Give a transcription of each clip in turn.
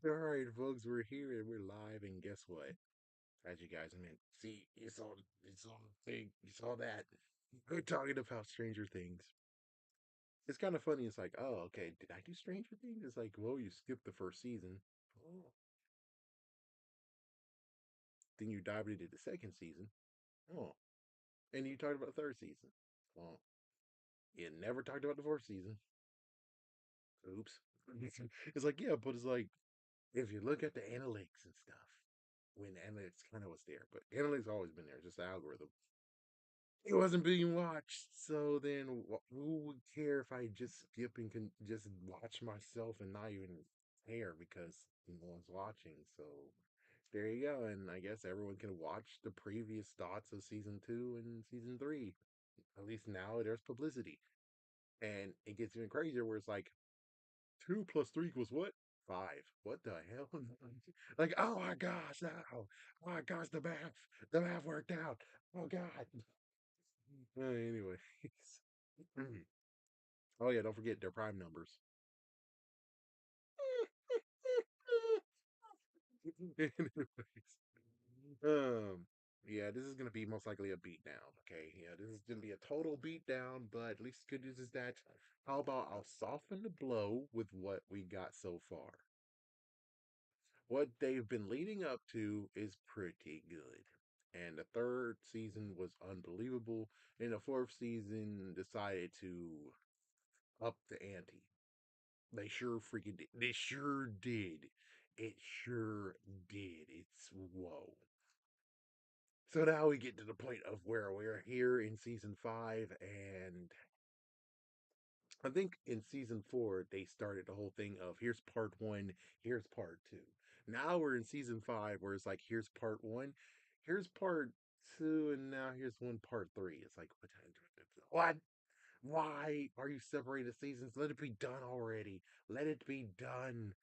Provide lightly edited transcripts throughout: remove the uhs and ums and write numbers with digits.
All right, folks, we're here and we're live, and guess what? As you guys, I mean, see, you saw the thing, you saw that. We're talking about Stranger Things. It's kind of funny. It's like, oh, okay, did I do Stranger Things? It's like, well, you skipped the first season. Oh, then you dived into the second season. Oh, and you talked about the third season. Well, you never talked about the fourth season. Oops. It's like, yeah, but it's like, if you look at the analytics and stuff, when analytics kind of was there, but analytics always been there, just the algorithm. It wasn't being watched. So then, who would care if I just skip and can just watch myself and not even care because no one's watching? So there you go. And I guess everyone can watch the previous thoughts of season two and season three. At least now there's publicity. And it gets even crazier where it's like two plus three equals what? Five. What the hell? Like, oh my gosh, no. Oh my gosh, the math worked out. Oh God. Anyways. Oh yeah, don't forget their prime numbers. Anyways, um, yeah, this is gonna be most likely a beatdown. Okay, yeah, this is gonna be a total beatdown. But at least the good news is that how about I'll soften the blow with what we got so far. What they've been leading up to is pretty good. And the third season was unbelievable. And the fourth season decided to up the ante. They sure freaking did. They sure did. It sure did. It's whoa. So now we get to the point of where we're here in season five, and I think in season four they started the whole thing of here's part one, here's part two. Now we're in season five where it's like here's part one, here's part two, and now here's one part three. It's like what? Why are you separating seasons? Let it be done already. Let it be done.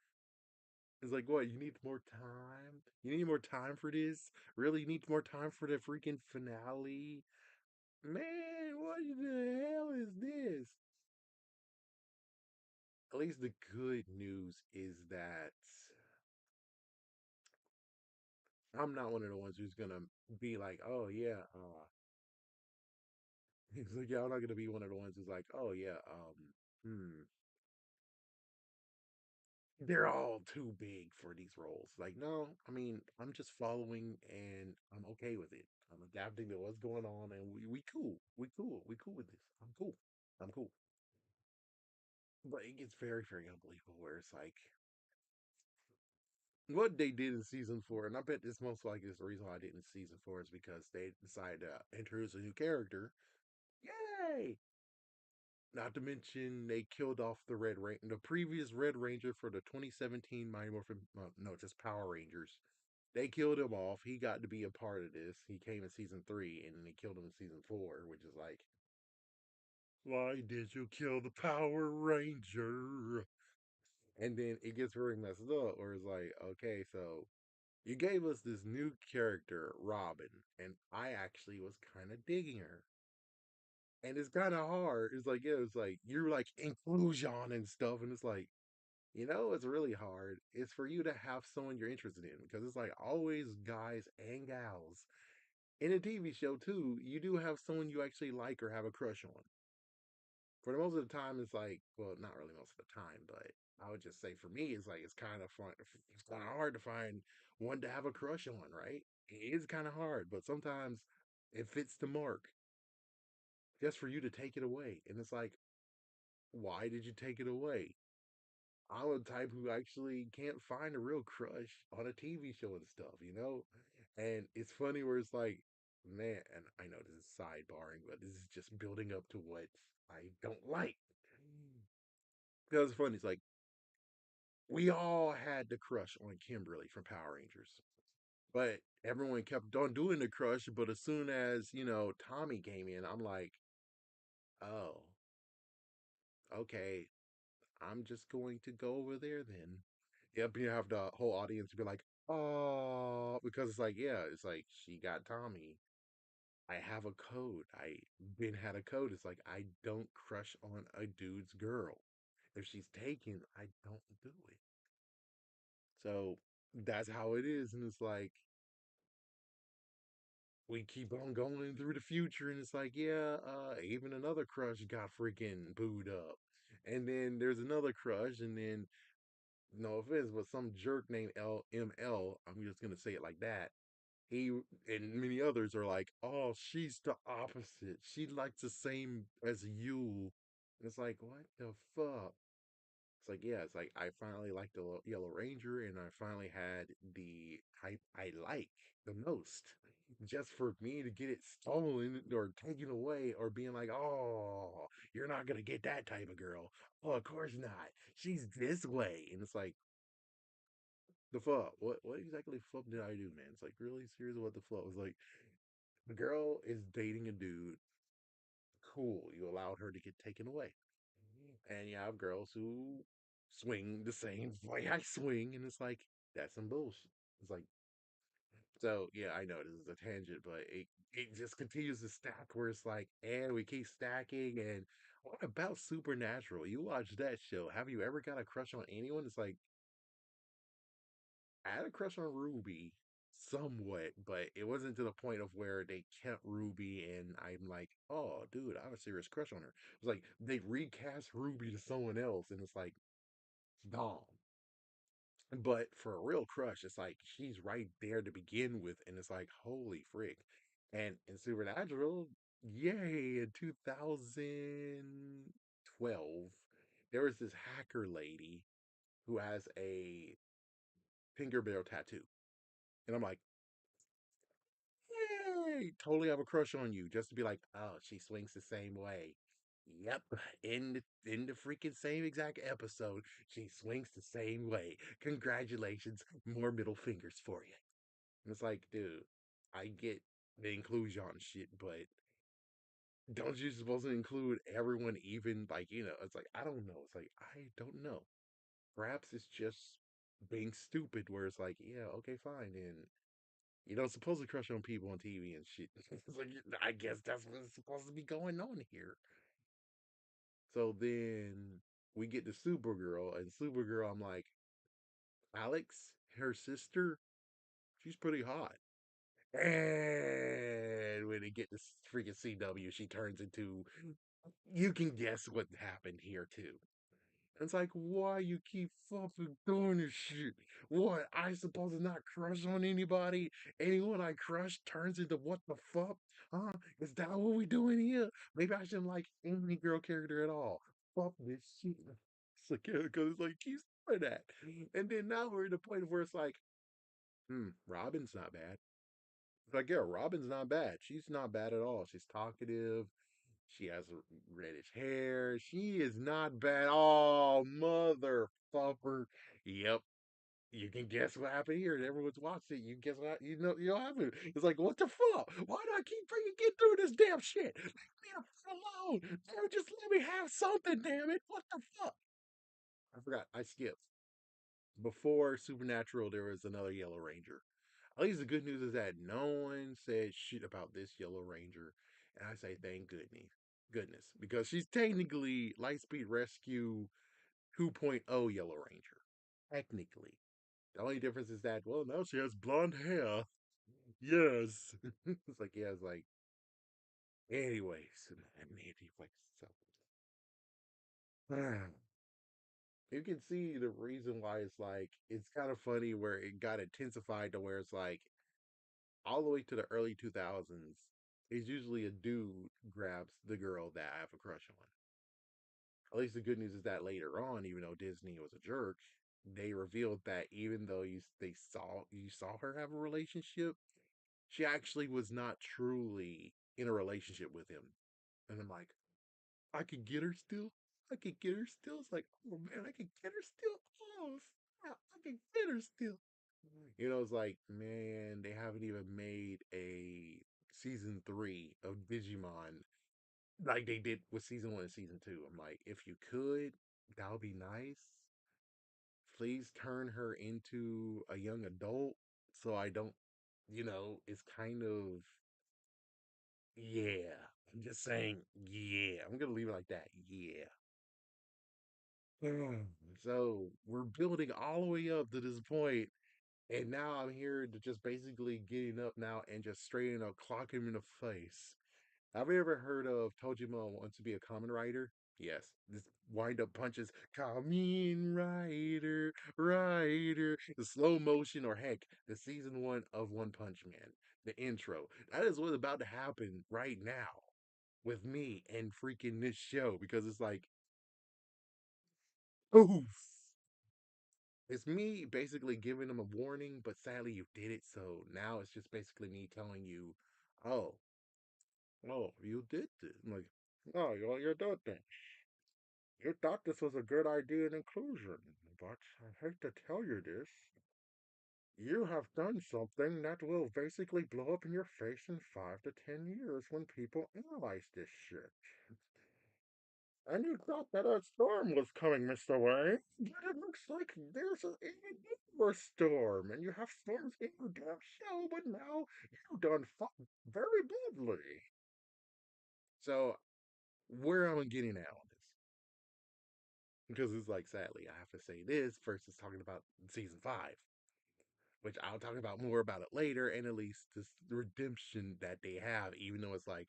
It's like, what? You need more time? You need more time for this? Really? You need more time for the freaking finale? Man, what the hell is this? At least the good news is that I'm not one of the ones who's gonna be like, oh yeah, he's like, yeah, I'm not gonna be one of the ones who's like, oh yeah, they're all too big for these roles. Like, no, I mean, I'm just following and I'm okay with it. I'm adapting to what's going on and we cool. We cool with this. I'm cool. I'm cool. But it gets very, very unbelievable where it's like what they did in season four, and I bet this most likely is the reason why I didn't season four is because they decided to introduce a new character. Yay! Not to mention they killed off the previous Red Ranger for the 2017 Mighty Morphin. No, just Power Rangers. They killed him off. He got to be a part of this. He came in season three, and then they killed him in season four, which is like, why did you kill the Power Ranger? And then it gets very messed up, where it's like, okay, so you gave us this new character, Robin, and I actually was kind of digging her. And it's kind of hard. It's like, yeah, it's like you're like inclusion and stuff, and it's like, it's really hard. It's for you to have someone you're interested in because it's like always guys and gals in a TV show too. You do have someone you actually like or have a crush on. For the most of the time, it's like, well, not really most of the time, but I would just say for me, it's like it's kind of fun. It's kind of hard to find one to have a crush on, right? It is kind of hard, but sometimes it fits the mark just for you to take it away. And it's like, why did you take it away? I'm a type who actually can't find a real crush on a TV show and stuff. And it's funny where it's like, man, and I know this is sidebarring, but this is just building up to what I don't like. Because it's funny, it's like we all had the crush on Kimberly from Power Rangers, but everyone kept on doing the crush. But as soon as Tommy came in, I'm like, oh, okay, I'm just going to go over there then. Yep, you have the whole audience be like, oh, because it's like, yeah, it's like she got Tommy. I have a code. I been had a code. It's like I don't crush on a dude's girl. If she's taken, I don't do it. So that's how it is. And it's like, we keep on going through the future, and it's like, yeah, even another crush got freaking booed up. And then there's another crush, and then no offense, but some jerk named LML, I'm just gonna say it like that. He and many others are like, oh, she's the opposite. She likes the same as you. And it's like, what the fuck? It's like, yeah, it's like I finally liked the Yellow Ranger, and I finally had the type I like the most. Just for me to get it stolen or taken away, or being like, oh, you're not gonna get that type of girl. Oh, of course not. She's this way. And it's like, the fuck? What exactly fuck did I do, man? It's like, really serious, what the fuck? It was like, the girl is dating a dude. Cool. You allowed her to get taken away. And you have girls who swing the same way I swing, and it's like, that's some bullshit. It's like, so yeah, I know this is a tangent, but it just continues to stack where it's like, and we keep stacking. And what about Supernatural? You watch that show. Have you ever got a crush on anyone? It's like, I had a crush on Ruby somewhat, but it wasn't to the point of where they kept Ruby and I'm like, oh, dude, I have a serious crush on her. It's like they recast Ruby to someone else, and it's like, gone. But for a real crush, it's like she's right there to begin with, and it's like, holy frick. And in Supernatural, yay, in 2012, there was this hacker lady who has a Tinkerbell tattoo. And I'm like, yay, totally have a crush on you. Just to be like, oh, she swings the same way. Yep, in the freaking same exact episode, she swings the same way. Congratulations, more middle fingers for you. And it's like, dude, I get the inclusion shit, but don't you supposed to include everyone, even like, it's like, I don't know. It's like, I don't know. Perhaps it's just being stupid where it's like, yeah, okay, fine. And you don't supposed to crush on people on TV and shit. It's like, I guess that's what's supposed to be going on here. So then we get to Supergirl, and Supergirl, I'm like, Alex, her sister, she's pretty hot. And when they get to freaking CW, she turns into, you can guess what happened here too. It's like, why you keep fucking doing this shit? What? I supposed to not crush on anybody? Anyone I crush turns into what the fuck? Huh? Is that what we doing here? Maybe I shouldn't like any girl character at all. Fuck this shit. It's like, yeah, because it's like, keeps doing that. And then now we're at the point where it's like, Robin's not bad. It's like, yeah, Robin's not bad. She's not bad at all. She's talkative. She has reddish hair. She is not bad. Oh, motherfucker. Yep. You can guess what happened here. Everyone's watching it. You guess what you know happened. It's like, what the fuck? Why do I keep freaking get through this damn shit? Leave me the fuck alone. Dude, just let me have something, damn it. What the fuck? I forgot. I skipped. Before Supernatural, there was another Yellow Ranger. At least the good news is that no one said shit about this Yellow Ranger. And I say thank goodness. Because she's technically Lightspeed Rescue 2.0 Yellow Ranger. Technically. The only difference is that, well, now she has blonde hair. Yes. It's like, yeah, it's like, anyways. Anyways, so. You can see the reason why it's like, it's kind of funny where it got intensified to where it's like, all the way to the early 2000s, it's usually a dude grabs the girl that I have a crush on. At least the good news is that later on, even though Disney was a jerk, they revealed that even though you saw her have a relationship, she actually was not truly in a relationship with him. And I'm like, I could get her still. I could get her still. It's like, oh man, I could get her still. Oh, snap, I could get her still. It's like, man, they haven't even made a season 3 of Digimon like they did with season 1 and season 2. I'm like, if you could, that would be nice. Please turn her into a young adult so I don't, it's kind of, yeah. I'm just saying, yeah. I'm gonna leave it like that. Yeah. So we're building all the way up to this point, and now I'm here to just basically getting up now and just straighten up, clock him in the face. Have you ever heard of Tojima wants to be a Kamen Rider? Yes. This wind up punches, Kamen Rider, Rider, the slow motion, or heck, the season one of One Punch Man, the intro. That is what's about to happen right now with me and freaking this show because it's like, oof. It's me basically giving them a warning, but sadly you did it. So now it's just basically me telling you, oh, oh, you did it. I'm like, oh, you did this. You thought this was a good idea in inclusion, but I hate to tell you this. You have done something that will basically blow up in your face in 5 to 10 years when people analyze this shit. And you thought that a storm was coming, Mr. Wayne, but it looks like there's even more storm, and you have storms in your damn show, but now you done fucked very badly. So, where am I getting at on this? Because it's like, sadly, I have to say this versus talking about season five, which I'll talk about more about it later, and at least this redemption that they have, even though it's like,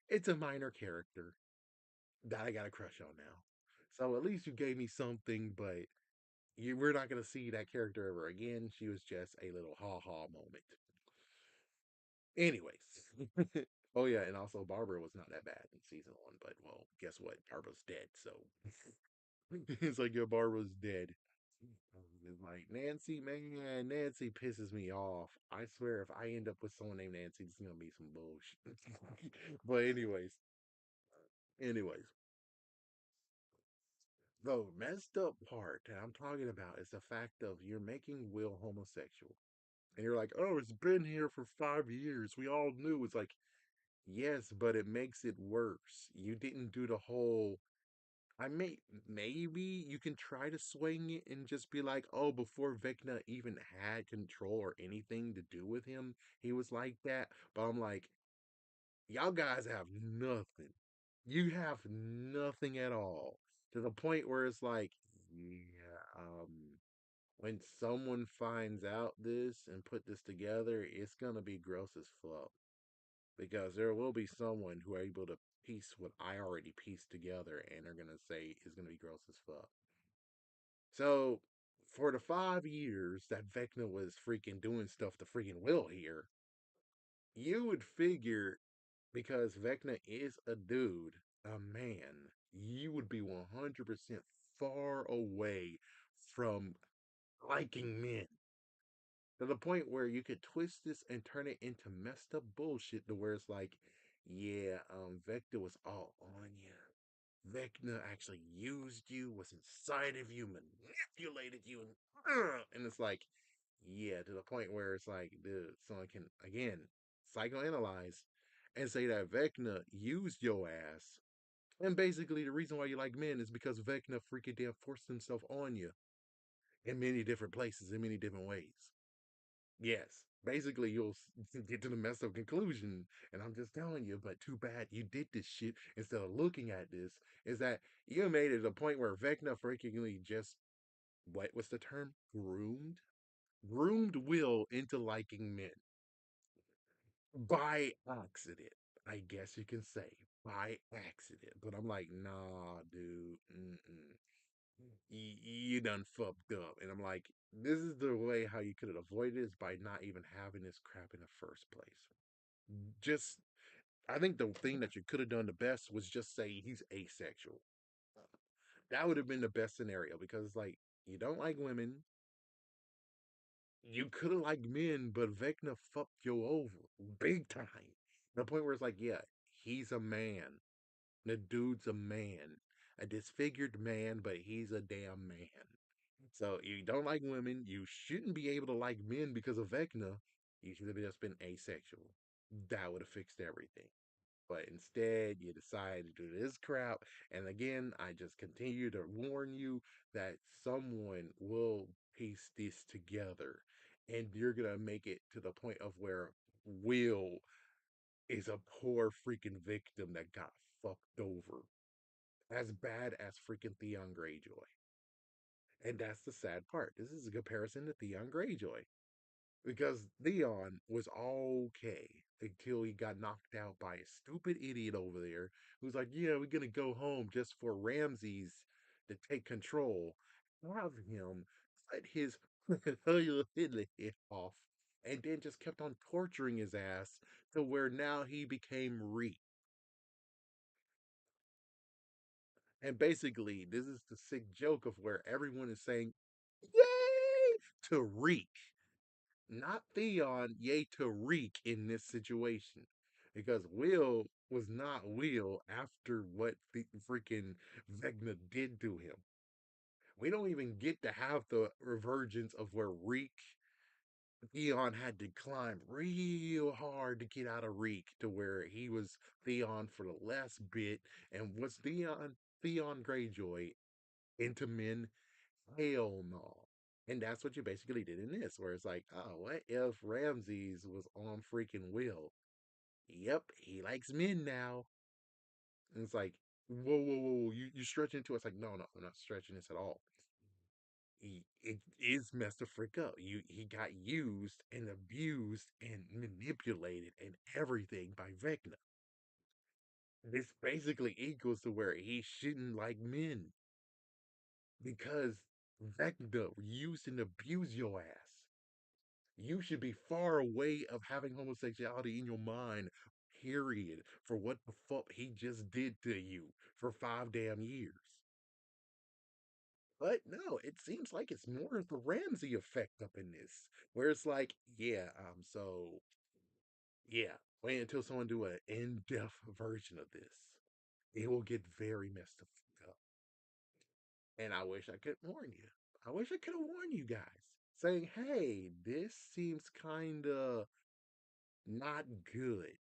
it's a minor character that I got a crush on now. So at least you gave me something, but we're not going to see that character ever again. She was just a little ha ha moment. Anyways. Oh, yeah, and also Barbara was not that bad in season one, but well, guess what? Barbara's dead, so it's like, your Barbara's dead. It's like, Nancy, man, Nancy pisses me off. I swear, if I end up with someone named Nancy, this is gonna be some bullshit. But anyways, the messed up part that I'm talking about is the fact of you're making Will homosexual. And you're like, oh, it's been here for 5 years. We all knew. It's like, yes, but it makes it worse. You didn't do the whole. I may maybe you can try to swing it and just be like, oh, before Vecna even had control or anything to do with him, he was like that. But I'm like, y'all guys have nothing. You have nothing at all. To the point where it's like, yeah, when someone finds out this and put this together, it's gonna be gross as fuck. Because there will be someone who are able to piece what I already pieced together and are gonna say is gonna be gross as fuck. So for the 5 years that Vecna was freaking doing stuff to freaking Will here, you would figure because Vecna is a dude, a man, you would be 100% far away from liking men to the point where you could twist this and turn it into messed up bullshit to where it's like, yeah, Vecna was all on you. Vecna actually used you, was inside of you, manipulated you, and it's like, yeah, to the point where it's like, dude, someone can again psychoanalyze and say that Vecna used your ass. And basically, the reason why you like men is because Vecna freaking damn forced himself on you in many different places, in many different ways. Yes, basically, you'll get to the messed up conclusion, and I'm just telling you, but too bad you did this shit instead of looking at this. Is that you made it a point where Vecna freakingly just, what was the term? Groomed Will into liking men by accident. I guess you can say by accident. But I'm like, nah, dude. Mm-mm. You done fucked up. And I'm like, this is the way how you could have avoided this by not even having this crap in the first place. Just, I think the thing that you could have done the best was just say he's asexual. That would have been the best scenario because it's like, you don't like women. You could have liked men, but Vecna fucked you over big time. The point where it's like, yeah, he's a man. The dude's a man. A disfigured man, but he's a damn man. So you don't like women. You shouldn't be able to like men because of Vecna. You should have just been asexual. That would have fixed everything. But instead, you decided to do this crap. And again, I just continue to warn you that someone will piece this together. And you're going to make it to the point of where Will is a poor freaking victim that got fucked over. As bad as freaking Theon Greyjoy. And that's the sad part. This is a comparison to Theon Greyjoy. Because Theon was okay until he got knocked out by a stupid idiot over there who's like, yeah, we're gonna go home just for Ramses to take control. Have him cut his head off and then just kept on torturing his ass to where now he became Reek. And basically, this is the sick joke of where everyone is saying, yay, to Reek, not Theon, yay to Reek in this situation. Because Will was not Will after what the freaking Vecna did to him. We don't even get to have the revergence of where Reek Theon had to climb real hard to get out of Reek to where he was Theon for the last bit. And was Theon Greyjoy into men? Hell no. And that's what you basically did in this, where it's like, oh, what if Ramses was on freaking Will? Yep, he likes men now. And it's like, whoa, whoa, whoa, you stretching into it. It's like, no, no, I'm not stretching this at all. It is messed the frick up. He got used and abused and manipulated and everything by Vecna. This basically equals to where he shouldn't like men because Vecna used and abused your ass. You should be far away of having homosexuality in your mind, period, for what the fuck he just did to you for 5 damn years. But no, it seems like it's more of the Ramsey effect up in this, where it's like, yeah, yeah, wait until someone do an in-depth version of this. It will get very messed the fuck up. And I wish I could warn you. I wish I could have warned you guys, saying, hey, this seems kind of not good.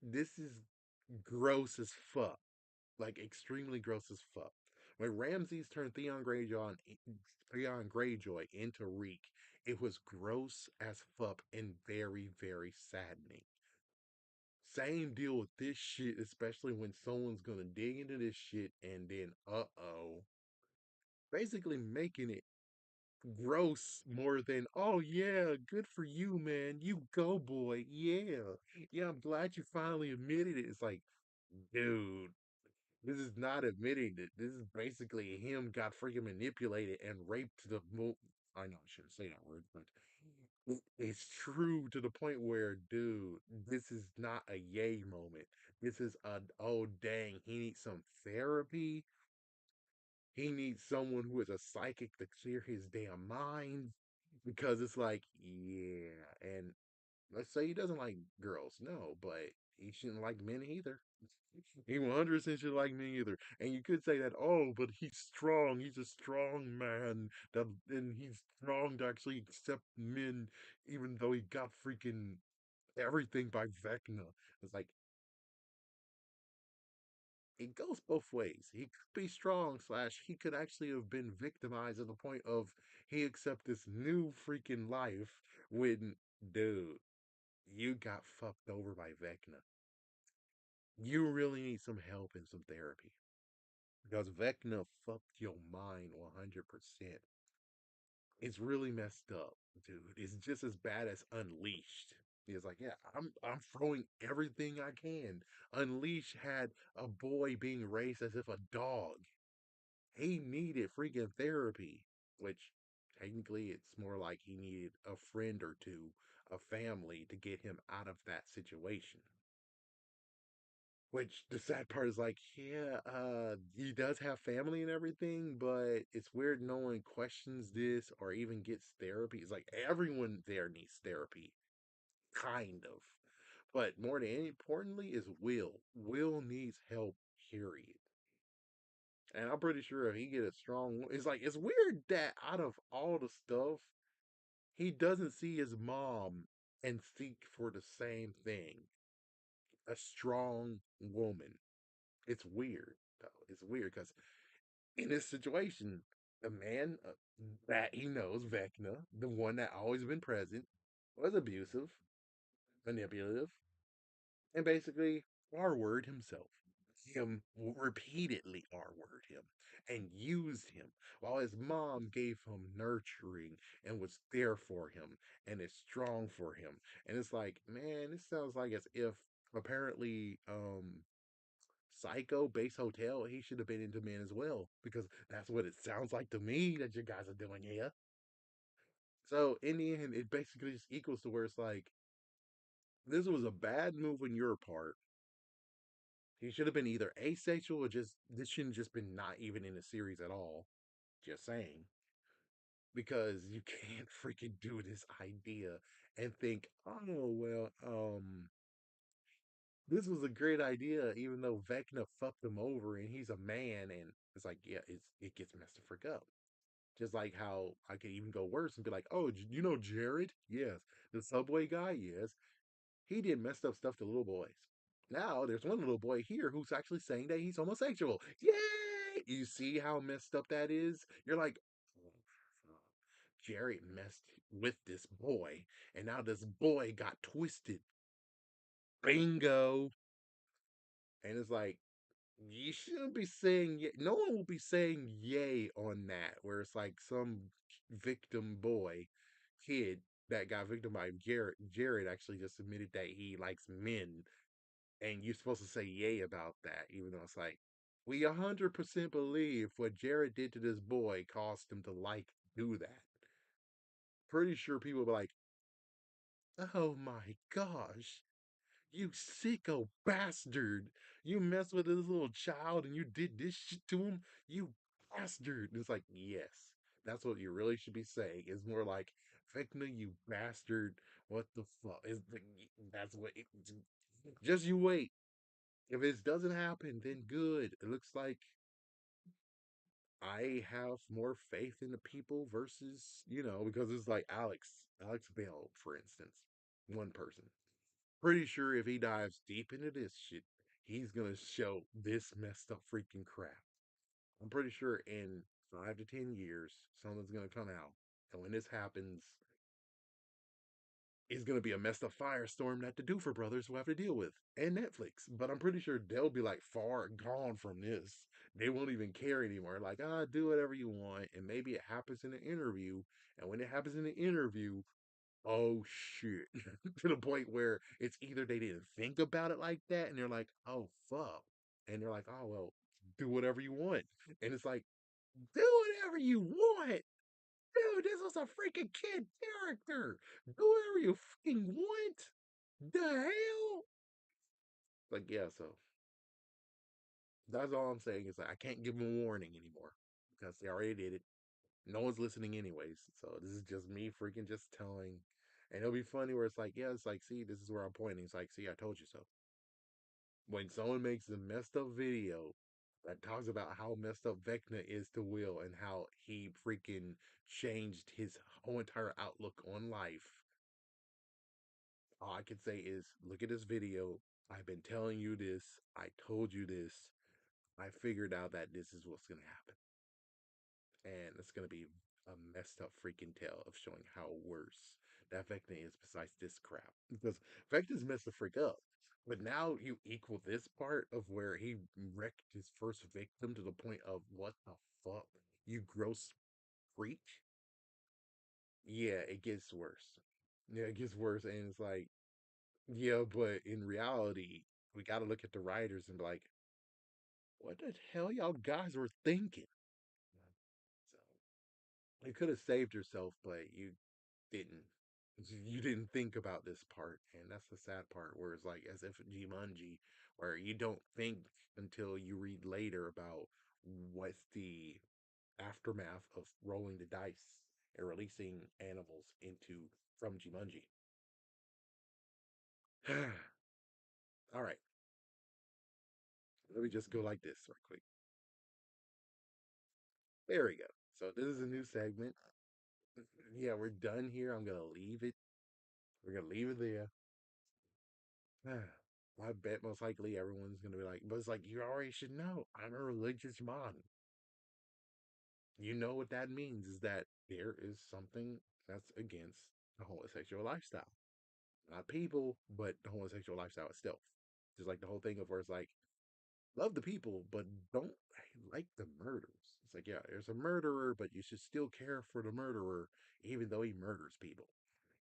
This is gross as fuck. Like extremely gross as fuck. When Ramses turned Theon Greyjoy into Reek, it was gross as fuck and very, very saddening. Same deal with this shit, especially when someone's gonna dig into this shit and then basically making it gross more than, oh yeah, good for you, man. You go, boy. Yeah. Yeah, I'm glad you finally admitted it. It's like, dude, this is not admitting it. This is basically him got freaking manipulated and raped to the I know I shouldn't say that word, but it's true to the point where, dude, this is not a yay moment. This is a, oh dang, he needs some therapy. He needs someone who is a psychic to clear his damn mind because it's like, yeah, and let's say he doesn't like girls, no, but he shouldn't like men either. He 100% should like me either. And you could say that, oh, but he's strong. He's a strong man. That and he's strong to actually accept men, even though he got freaking everything by Vecna. It's like it goes both ways. He could be strong, slash he could actually have been victimized to the point of he accept this new freaking life when, dude, you got fucked over by Vecna. You really need some help and some therapy. Because Vecna fucked your mind 100%. It's really messed up, dude. It's just as bad as Unleashed. He's like, yeah, I'm throwing everything I can. Unleashed had a boy being raised as if a dog. He needed freaking therapy, which technically it's more like he needed a friend or two, a family to get him out of that situation. Which the sad part is like, yeah, he does have family and everything, but it's weird no one questions this or even gets therapy. It's like everyone there needs therapy, kind of. But more than importantly is Will. Will needs help, period. And I'm pretty sure if he get a strong, it's like it's weird that out of all the stuff, he doesn't see his mom and seek for the same thing, a strong woman. It's weird though. It's weird because in this situation, the man that he knows, Vecna, the one that always been present, was abusive, manipulative, and basically R word himself. him repeatedly R-word him and used him while his mom gave him nurturing and was there for him and is strong for him. And it's like, man, this sounds like as if apparently Psycho Base Hotel, he should have been into men as well, because that's what it sounds like to me that you guys are doing here. So in the end, it basically just equals to where it's like, this was a bad move on your part. He should have been either asexual or just this shouldn't just been not even in the series at all. Just saying. Because you can't freaking do this idea and think, oh well, this was a great idea, even though Vecna fucked him over and he's a man, and it's like, yeah, it gets messed the frick up. Just like how I could even go worse and be like, oh, you know Jared? Yes. The subway guy? Yes. He did messed up stuff to little boys. Now there's one little boy here who's actually saying that he's homosexual. Yay! You see how messed up that is? You're like, oh, fuck. Jared messed with this boy, and now this boy got twisted. Bingo. And it's like, you shouldn't be saying no one will be saying yay on that, where it's like some victim boy kid that got victimized. Jared actually just admitted that he likes men, and you're supposed to say yay about that, even though it's like, we 100% believe what Jared did to this boy caused him to like do that. Pretty sure people will be like, oh my gosh, you sicko bastard. You messed with this little child and you did this shit to him? You bastard. And it's like, yes, that's what you really should be saying. It's more like, Vecna, you bastard. What the fuck? That's what just you wait. If it doesn't happen, then good. It looks like I have more faith in the people versus, because it's like Alex Bell, for instance, one person. Pretty sure if he dives deep into this shit, he's gonna show this messed up freaking crap. I'm pretty sure in 5 to 10 years, something's gonna come out. And when this happens, it's gonna be a messed up firestorm that the Doofer brothers will have to deal with. And Netflix. But I'm pretty sure they'll be like far gone from this. They won't even care anymore. Like, do whatever you want. And maybe it happens in an interview. And when it happens in an interview, oh shit. To the point where it's either they didn't think about it like that and they're like, oh fuck. And they're like, oh well, do whatever you want. And it's like, do whatever you want. Dude, this was a freaking kid character. Do whatever you fucking want. The hell? Like, yeah, so that's all I'm saying is like, I can't give them a warning anymore because they already did it. No one's listening anyways. So this is just me freaking just telling. And it'll be funny where it's like, yeah, it's like, see, this is where I'm pointing. It's like, see, I told you so. When someone makes a messed up video that talks about how messed up Vecna is to Will and how he freaking changed his whole entire outlook on life, all I can say is look at this video. I've been telling you this. I told you this. I figured out that this is what's going to happen. And it's going to be a messed up freaking tale of showing how worse that Vecna is besides this crap. Because Vecna's messed the freak up. But now you equal this part of where he wrecked his first victim to the point of what the fuck? You gross freak? Yeah, it gets worse. Yeah, it gets worse. And it's like, yeah, but in reality, we got to look at the writers and be like, what the hell y'all guys were thinking? So you could have saved yourself, but you didn't. You didn't think about this part, and that's the sad part. Where it's like as if Jumanji, where you don't think until you read later about what's the aftermath of rolling the dice and releasing animals into from Jumanji. All right, let me just go like this real quick. There we go. So this is a new segment. Yeah, we're done here. I'm gonna leave it. We're gonna leave it there. I bet most likely everyone's gonna be like, but it's like you already should know. I'm a religious man. You know what that means is that there is something that's against the homosexual lifestyle. Not people, but the homosexual lifestyle itself. Just like the whole thing of where it's like, Love the people, but don't like the murders. It's like, yeah, there's a murderer, but you should still care for the murderer, even though he murders people.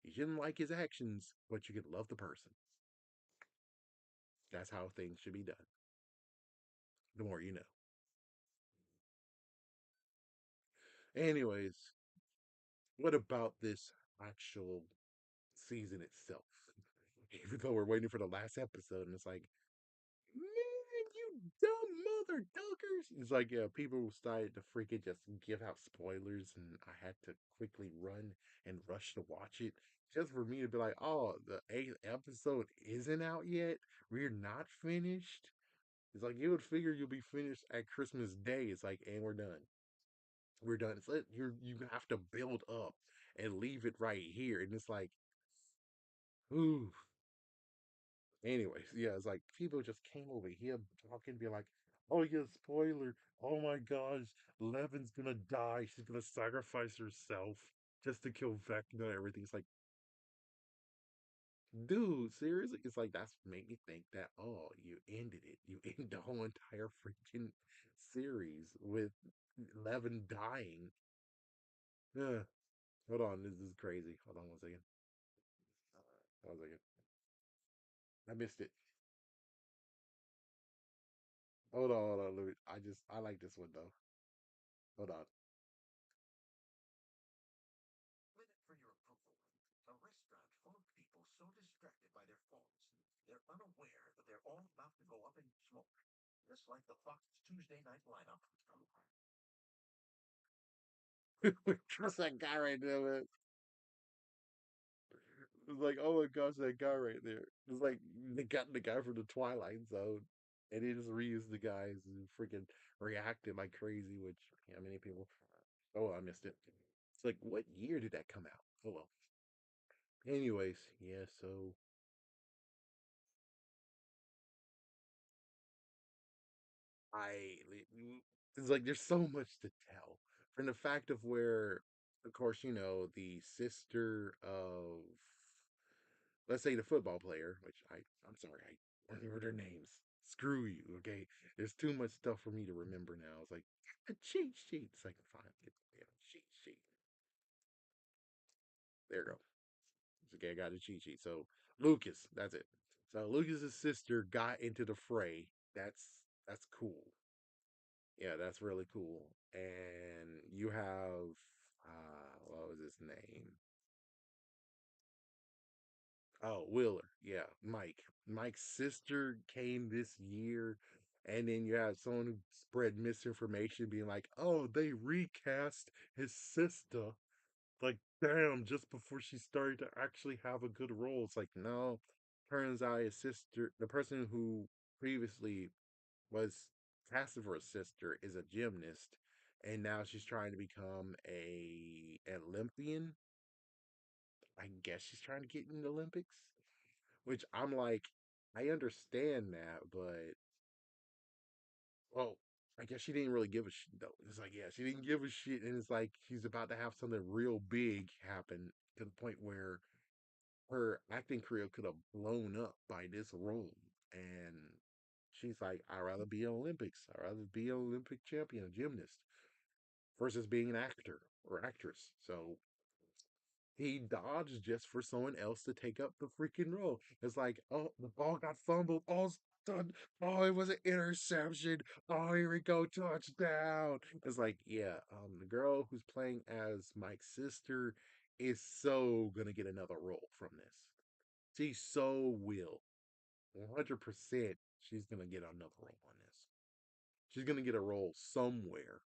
You shouldn't like his actions, but you can love the person. That's how things should be done. The more you know. Anyways, what about this actual season itself? Even though we're waiting for the last episode, and it's like, man, you dumb mother duckers. It's like, yeah, people started to freaking just give out spoilers, and I had to quickly run and rush to watch it just for me to be like, oh, the eighth episode isn't out yet. We're not finished. It's like you would figure you'll be finished at Christmas Day. It's like, and we're done. We're done. It's like you have to build up and leave it right here, and it's like, ooh. Anyways, yeah, it's like people just came over here talking, be like, "Oh yeah, spoiler! Oh my gosh, Levin's gonna die. She's gonna sacrifice herself just to kill Vecna." And everything. It's like, dude, seriously? It's like that's made me think that oh, you ended it. You ended the whole entire freaking series with Levin dying. Yeah. Hold on, this is crazy. Hold on one second. One second. I missed it. Hold on, Louis. I like this one though. Hold on. Trust that guy right there, man. It's like, oh my gosh, that guy right there. It's like they got the guy from the Twilight Zone, and they just reused the guys and freaking reacted like crazy. Which, yeah, many people. Oh, I missed it. It's like, what year did that come out? Oh well. Anyways, yeah. So I, it's like there's so much to tell from the fact of where, of course, the sister of, let's say, the football player, which I'm sorry, I don't remember their names. Screw you, okay? There's too much stuff for me to remember now. It's like a cheat sheet. It's like fine, get the cheat sheet. There you go. It's okay, I got a cheat sheet. So Lucas, that's it. So Lucas's sister got into the fray. That's cool. Yeah, that's really cool. And you have what was his name? Oh, Wheeler. Yeah, Mike. Mike's sister came this year, and then you have someone who spread misinformation, being like, "Oh, they recast his sister." Like, damn, just before she started to actually have a good role. It's like, no. Turns out his sister, the person who previously was casted for a sister, is a gymnast, and now she's trying to become a Olympian. I guess she's trying to get in the Olympics, which I'm like, I understand that, but well, I guess she didn't really give a shit though. It's like, yeah, she didn't give a shit, and it's like she's about to have something real big happen to the point where her acting career could have blown up by this role, and she's like, I'd rather be an Olympics. I'd rather be an Olympic champion, a gymnast, versus being an actor or actress. So he dodged just for someone else to take up the freaking role. It's like, oh, the ball got fumbled. All's done. Oh, it was an interception. Oh, here we go, touchdown. It's like, yeah, the girl who's playing as Mike's sister is so gonna get another role from this. She so will. 100% she's gonna get another role on this. She's gonna get a role somewhere.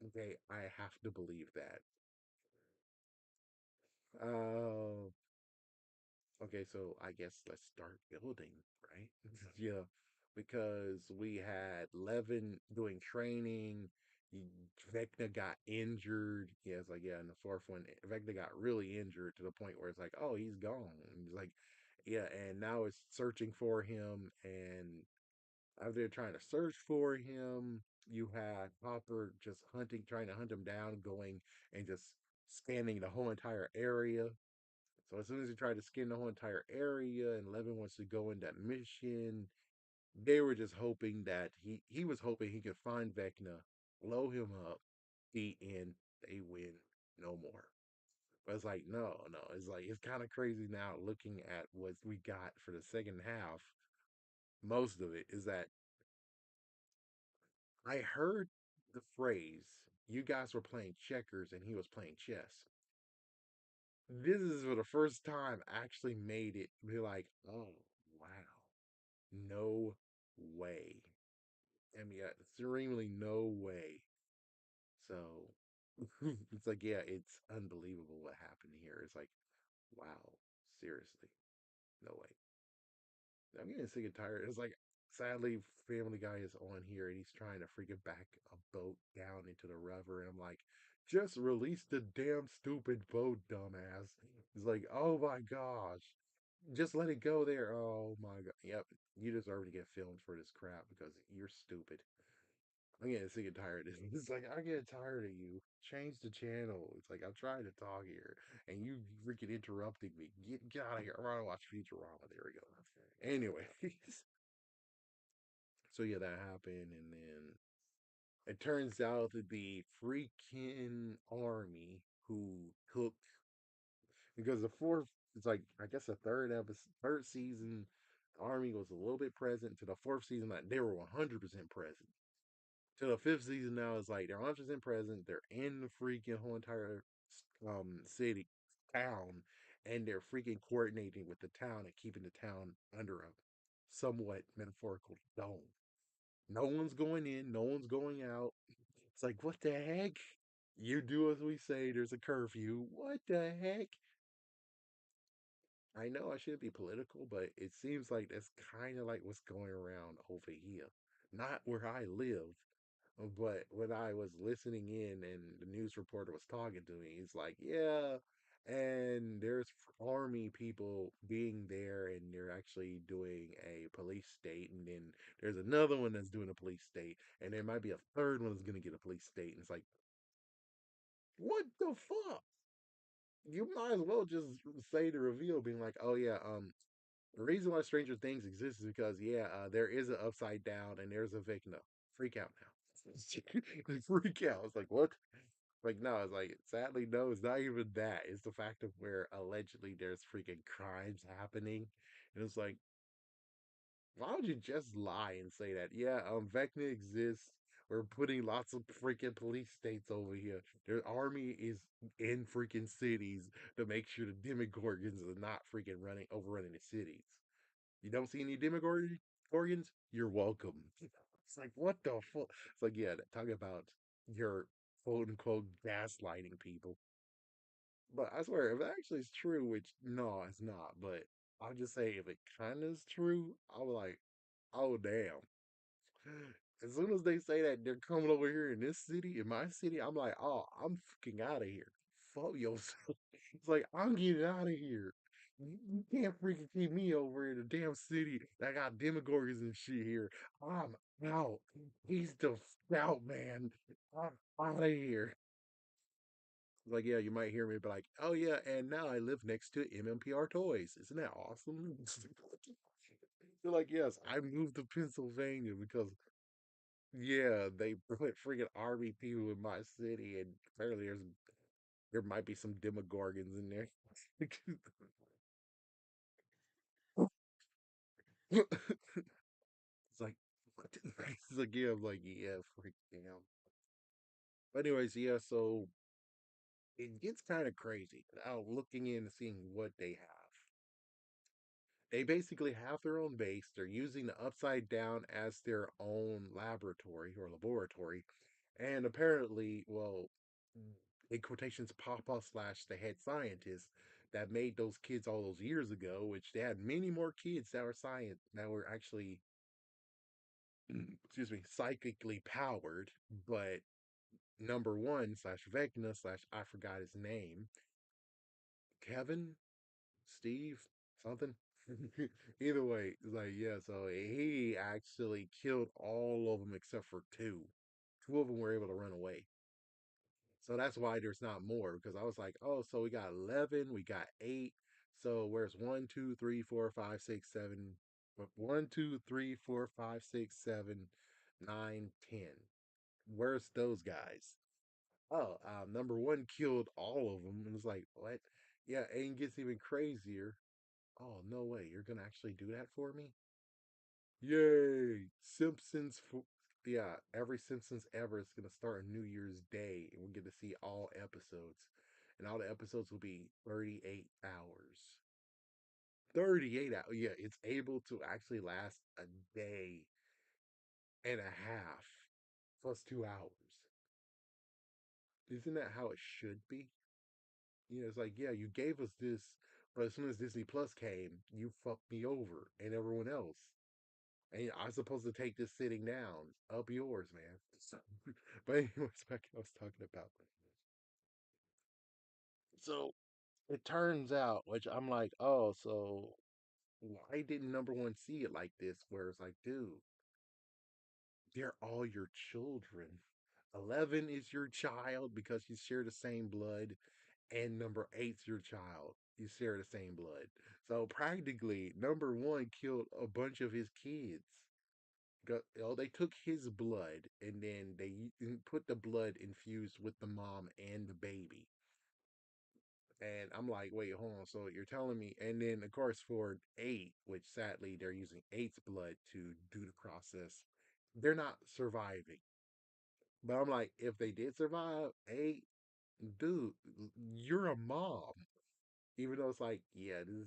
Okay, I have to believe that. Uh, Okay, so I guess let's start building, right? Yeah, because we had Levin doing training. Vecna got injured. Yeah, it's like, yeah, in the fourth one, Vecna got really injured to the point where it's like, oh, he's gone. And it's like, yeah, and now it's searching for him. And out there trying to search for him, you had Hopper just hunting, trying to hunt him down, going and just scanning the whole entire area. So as soon as he tried to scan the whole entire area and Levin wants to go in that mission, They were just hoping that he was hoping he could find Vecna, blow him up, the end, they win, no more. But it's like, no, no. It's like it's kind of crazy now looking at what we got for the second half. Most of it is that I heard the phrase, you guys were playing checkers and he was playing chess. This is for the first time actually made it be like, oh wow, no way. I mean, extremely no way. So it's like, yeah, it's unbelievable what happened here. It's like, wow, seriously, no way. I'm getting sick and tired. It's like, sadly, Family Guy is on here and he's trying to freaking back a boat down into the river. And I'm like, just release the damn stupid boat, dumbass. It's like, oh my gosh. Just let it go there. Oh my god. Yep. You deserve to get filmed for this crap because you're stupid. I'm getting sick and tired of this. It's like I get tired of you. Change the channel. It's like I'm trying to talk here, and you freaking interrupting me. Get out of here. I want to watch Futurama. There we go. Anyway, so yeah, that happened, and then it turns out that the freaking army who took because the fourth, it's like I guess the third episode, third season, the army was a little bit present. To the fourth season, like they were 100% present. To the fifth season now is like they're 100% present. They're in the freaking whole entire city town, and they're freaking coordinating with the town and keeping the town under a somewhat metaphorical dome. No one's going in, no one's going out. It's like what the heck? You do as we say. There's a curfew. What the heck? I know I shouldn't be political, but it seems like that's kind of like what's going around over here. Not where I live, but when I was listening in and the news reporter was talking to me, he's like, yeah, and there's army people being there and they're actually doing a police state. And then there's another one that's doing a police state. And there might be a third one that's going to get a police state. And it's like, what the fuck? You might as well just say the reveal, being like, oh, yeah, the reason why Stranger Things exists is because, yeah, there is an upside down and there's a Vecna. Freak out now. Freak out. It's like, what? Like, no, it's like, sadly, no, it's not even that. It's the fact of where allegedly there's freaking crimes happening. And it's like, why would you just lie and say that? Yeah, Vecna exists. We're putting lots of freaking police states over here. Their army is in freaking cities to make sure the Demogorgons are not freaking overrunning the cities. You don't see any Demogorgons? You're welcome. It's like, what the fuck? It's like, yeah, talk about your quote unquote gaslighting people. But I swear, if it actually is true, which no, it's not, but I'll just say if it kind of is true, I'll be like, oh, damn. As soon as they say that they're coming over here in this city, in my city, I'm like, oh, I'm fucking out of here. Fuck yourself. It's like, I'm getting out of here. You can't freaking keep me over in the damn city that got demogorgons and shit here. I'm out. He's the scout, man. I'm out of here. Like, yeah, you might hear me be like, oh, yeah, and now I live next to MMPR Toys. Isn't that awesome? They're like, yes, I moved to Pennsylvania because yeah, they put freaking army people in my city, and apparently there might be some demogorgons in there. It's like what? It's like yeah, I'm like yeah, freak damn. But anyways, yeah, so it gets kind of crazy. Now looking in and seeing what they have. They basically have their own base. They're using the Upside Down as their own laboratory or laboratory. And apparently, well, in quotations, Papa slash the head scientist that made those kids all those years ago, which they had many more kids that were science that were actually, excuse me, psychically powered. But number one slash Vecna slash I forgot his name, Kevin, Steve, something. Either way, it's like yeah. So he actually killed all of them except for two. Two of them were able to run away. So that's why there's not more because I was like, oh, so we got 11, we got eight. So where's one, two, three, four, five, six, seven? But one, two, three, four, five, six, seven, nine, 10. Where's those guys? Oh, number one killed all of them. And it's like, what? Yeah, and it gets even crazier. Oh, no way. You're going to actually do that for me? Yay! Simpsons. Yeah, every Simpsons ever is going to start on New Year's Day, and we'll get to see all episodes. And all the episodes will be 38 hours. 38 hours. Yeah, it's able to actually last a day and a half plus 2 hours. Isn't that how it should be? You know, it's like, yeah, you gave us this, but as soon as Disney Plus came, you fucked me over and everyone else. And I'm supposed to take this sitting down. Up yours, man. So, but anyways, back I was talking about. So it turns out, which I'm like, oh, so why didn't number one see it like this? Where it's like, dude, they're all your children. 11 is your child because you share the same blood, and number eight's your child. You share the same blood. So practically, number one killed a bunch of his kids. They took his blood and then put the blood infused with the mom and the baby. And I'm like, wait, hold on. So you're telling me? And then, of course, for eight, which sadly they're using eight's blood to do the process, they're not surviving. But I'm like, if they did survive, eight, dude, you're a mom. Even though it's like, yeah, this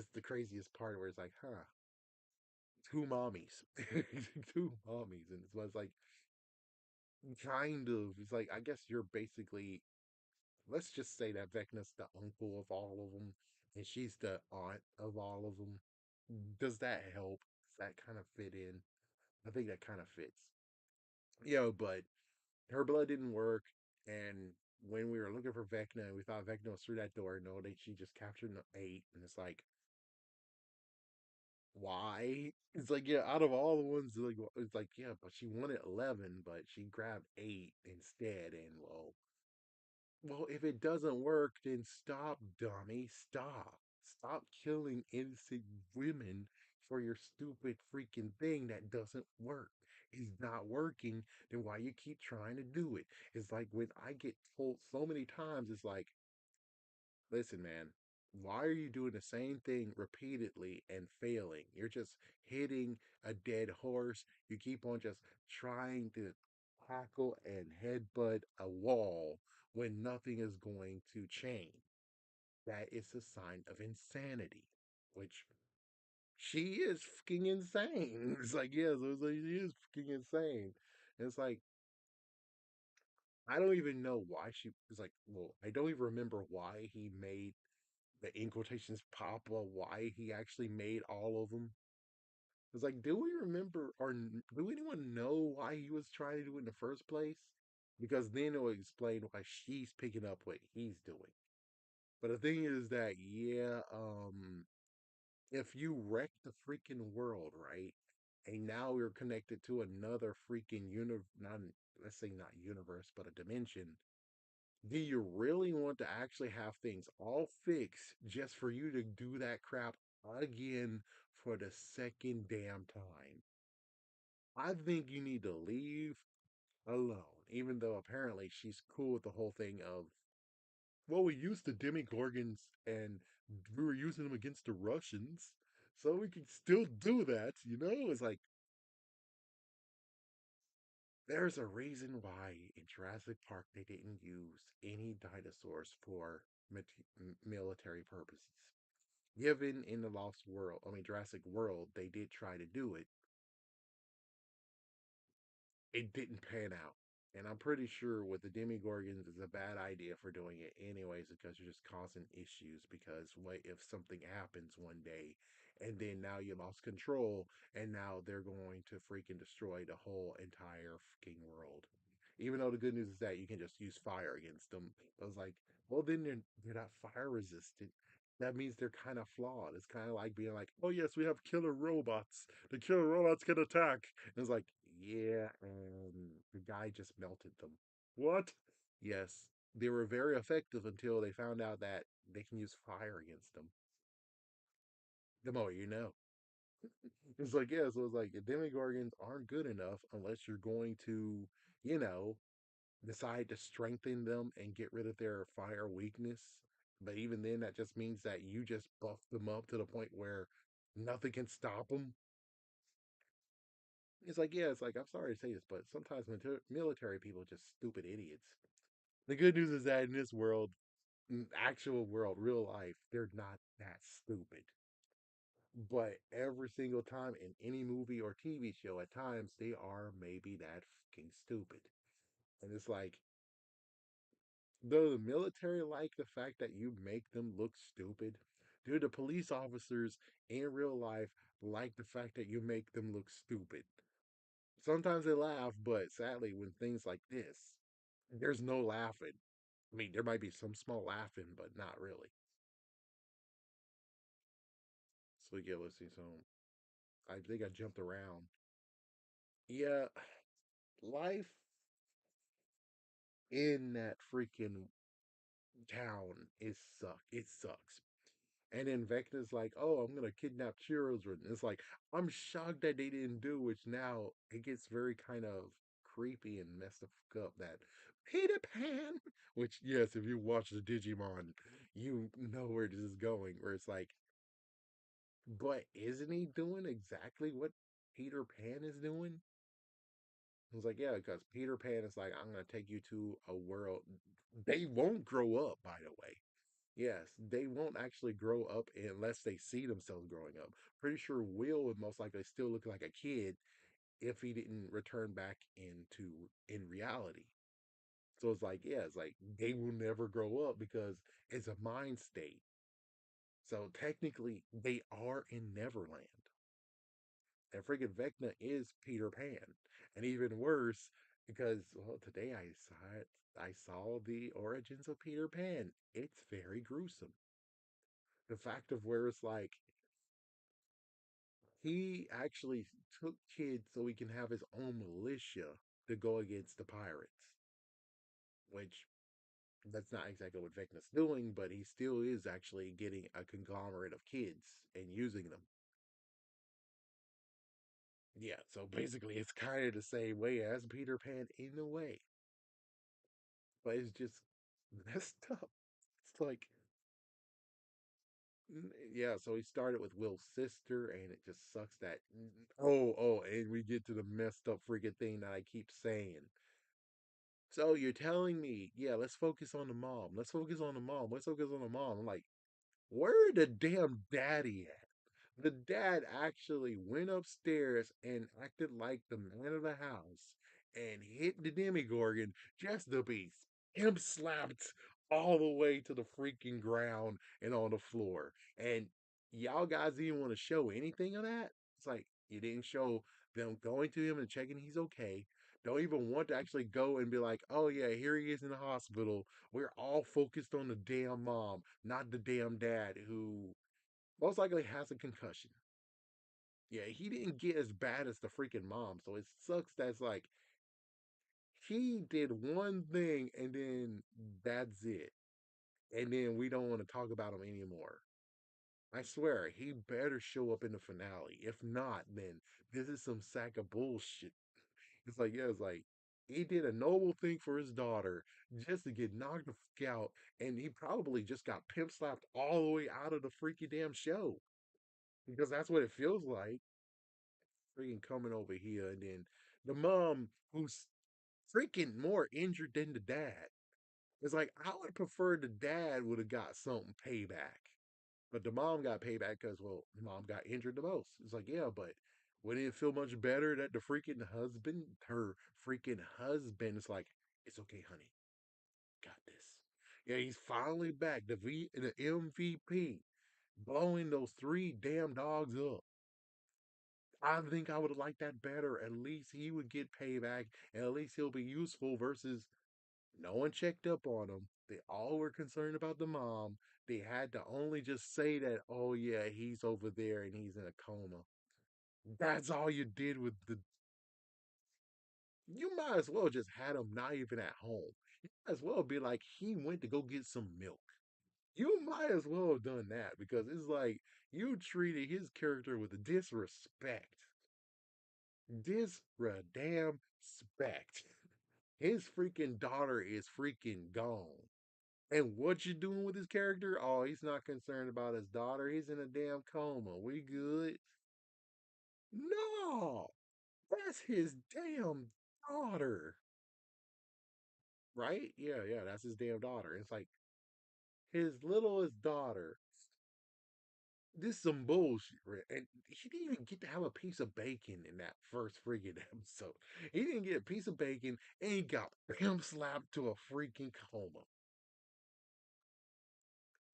is the craziest part where it's like, huh, two mommies, two mommies, and it's like kind of. It's like I guess you're basically. Let's just say that Vecna's the uncle of all of them, and she's the aunt of all of them. Does that help? Does that kind of fit in? I think that kind of fits. But her blood didn't work, and when we were looking for Vecna, we thought Vecna was through that door. No, she just captured an eight, and it's like, why? It's like, yeah, out of all the ones, like, it's like, yeah, but she wanted 11, but she grabbed eight instead, and well, if it doesn't work, then stop, dummy. Stop. Stop killing innocent women for your stupid freaking thing that doesn't work. It's not working, then why you keep trying to do it? It's like when I get told so many times, it's like, listen, man, why are you doing the same thing repeatedly and failing? You're just hitting a dead horse. You keep on just trying to tackle and headbutt a wall when nothing is going to change. That is a sign of insanity, which she is fucking insane. It's like, yes, it's like, she is fucking insane. And it's like, I don't even know why she was like, well, I don't even remember why he made the in quotations Papa, why he actually made all of them. It's like, do we remember or do anyone know why he was trying to do it in the first place? Because then it'll explain why she's picking up what he's doing. But the thing is that, yeah, if you wreck the freaking world, right? And now we're connected to another freaking not let's say not universe, but a dimension. Do you really want to actually have things all fixed just for you to do that crap again for the second damn time? I think you need to leave alone, even though apparently she's cool with the whole thing of, well, we used the demigorgons and we were using them against the Russians, so we can still do that, you know? It's like, there's a reason why in Jurassic Park they didn't use any dinosaurs for military purposes. Given in the Lost World, I mean Jurassic World, they did try to do it, it didn't pan out. And I'm pretty sure with the Demigorgons is a bad idea for doing it anyways because you're just causing issues. Because what if something happens one day and then now you lost control and now they're going to freaking destroy the whole entire freaking world. Even though the good news is that you can just use fire against them. I was like, well, then they're not fire resistant. That means they're kind of flawed. It's kind of like being like, oh yes, we have killer robots. The killer robots can attack. And it's like, yeah, and the guy just melted them. What? Yes, they were very effective until they found out that they can use fire against them. the more you know. It's like, yeah, so it's like the Demogorgons aren't good enough unless you're going to, you know, decide to strengthen them and get rid of their fire weakness. But even then, that just means that you just buff them up to the point where nothing can stop them. It's like, yeah, it's like, I'm sorry to say this, but sometimes military people are just stupid idiots. The good news is that in this world, actual world, real life, they're not that stupid. But every single time in any movie or TV show, at times they are maybe that fucking stupid. And it's like, though the military like the fact that you make them look stupid, do the police officers in real life like the fact that you make them look stupid? Sometimes they laugh, but sadly, when things like this, there's no laughing. I mean, there might be some small laughing, but not really. So yeah, let's see. So I think I jumped around. Yeah, life in that freaking town is suck. It sucks. And then Vecna's like, "Oh, I'm gonna kidnap children." It's like I'm shocked that they didn't do, which now it gets very kind of creepy and messed up that Peter Pan. Which yes, if you watch the Digimon, you know where this is going. Where it's like, but isn't he doing exactly what Peter Pan is doing? I was like, yeah, because Peter Pan is like, I'm gonna take you to a world. They won't grow up, by the way. Yes, they won't actually grow up unless they see themselves growing up. Pretty sure Will would most likely still look like a kid if he didn't return back into in reality. So it's like, yeah, it's like they will never grow up because it's a mind state. So technically, they are in Neverland. And freaking Vecna is Peter Pan. And even worse, because well, today I saw it. I saw the origins of Peter Pan. It's very gruesome. The fact of where it's like he actually took kids so he can have his own militia to go against the pirates, which that's not exactly what Vecna's doing, but he still is actually getting a conglomerate of kids and using them. Yeah, so basically it's kind of the same way as Peter Pan in a way, but it's just messed up. It's like, yeah, so he started with Will's sister, and it just sucks that, and we get to the messed up freaking thing that I keep saying. So you're telling me, yeah, let's focus on the mom. Let's focus on the mom. Let's focus on the mom. I'm like, where the damn daddy at? The dad actually went upstairs and acted like the man of the house and hit the Demigorgon just to be him slapped all the way to the freaking ground and on the floor. And y'all guys didn't want to show anything of that. It's like you didn't show them going to him and checking he's okay. Don't even want to actually go and be like, oh yeah, here he is in the hospital. We're all focused on the damn mom, not the damn dad who most likely has a concussion. Yeah, he didn't get as bad as the freaking mom, so it sucks that's like he did one thing and then that's it. And then we don't want to talk about him anymore. I swear, he better show up in the finale. If not, then this is some sack of bullshit. It's like, yeah, it's like he did a noble thing for his daughter just to get knocked the fuck out, and he probably just got pimp slapped all the way out of the freaking damn show. Because that's what it feels like. Freaking coming over here, and then the mom who's freaking more injured than the dad. It's like I would prefer the dad would have got something payback, but the mom got payback because well, the mom got injured the most. It's like yeah, but wouldn't it feel much better that the freaking husband, her freaking husband, is like it's okay, honey, got this. Yeah, he's finally back. The MVP, blowing those three damn dogs up. I think I would have liked that better. At least he would get payback, and at least he'll be useful versus no one checked up on him. They all were concerned about the mom. They had to only just say that, oh yeah, he's over there and he's in a coma. That's all you did with the. You might as well just had him not even at home. You might as well be like he went to go get some milk. You might as well have done that because it's like you treated his character with disrespect. Damn spect. His freaking daughter is freaking gone. And what you doing with his character? Oh, he's not concerned about his daughter. He's in a damn coma. We good? No, that's his damn daughter, right? Yeah, yeah, that's his damn daughter. It's like his littlest daughter. This is some bullshit, right? And he didn't even get to have a piece of bacon in that first freaking episode. He didn't get a piece of bacon, and he got pimp slapped to a freaking coma.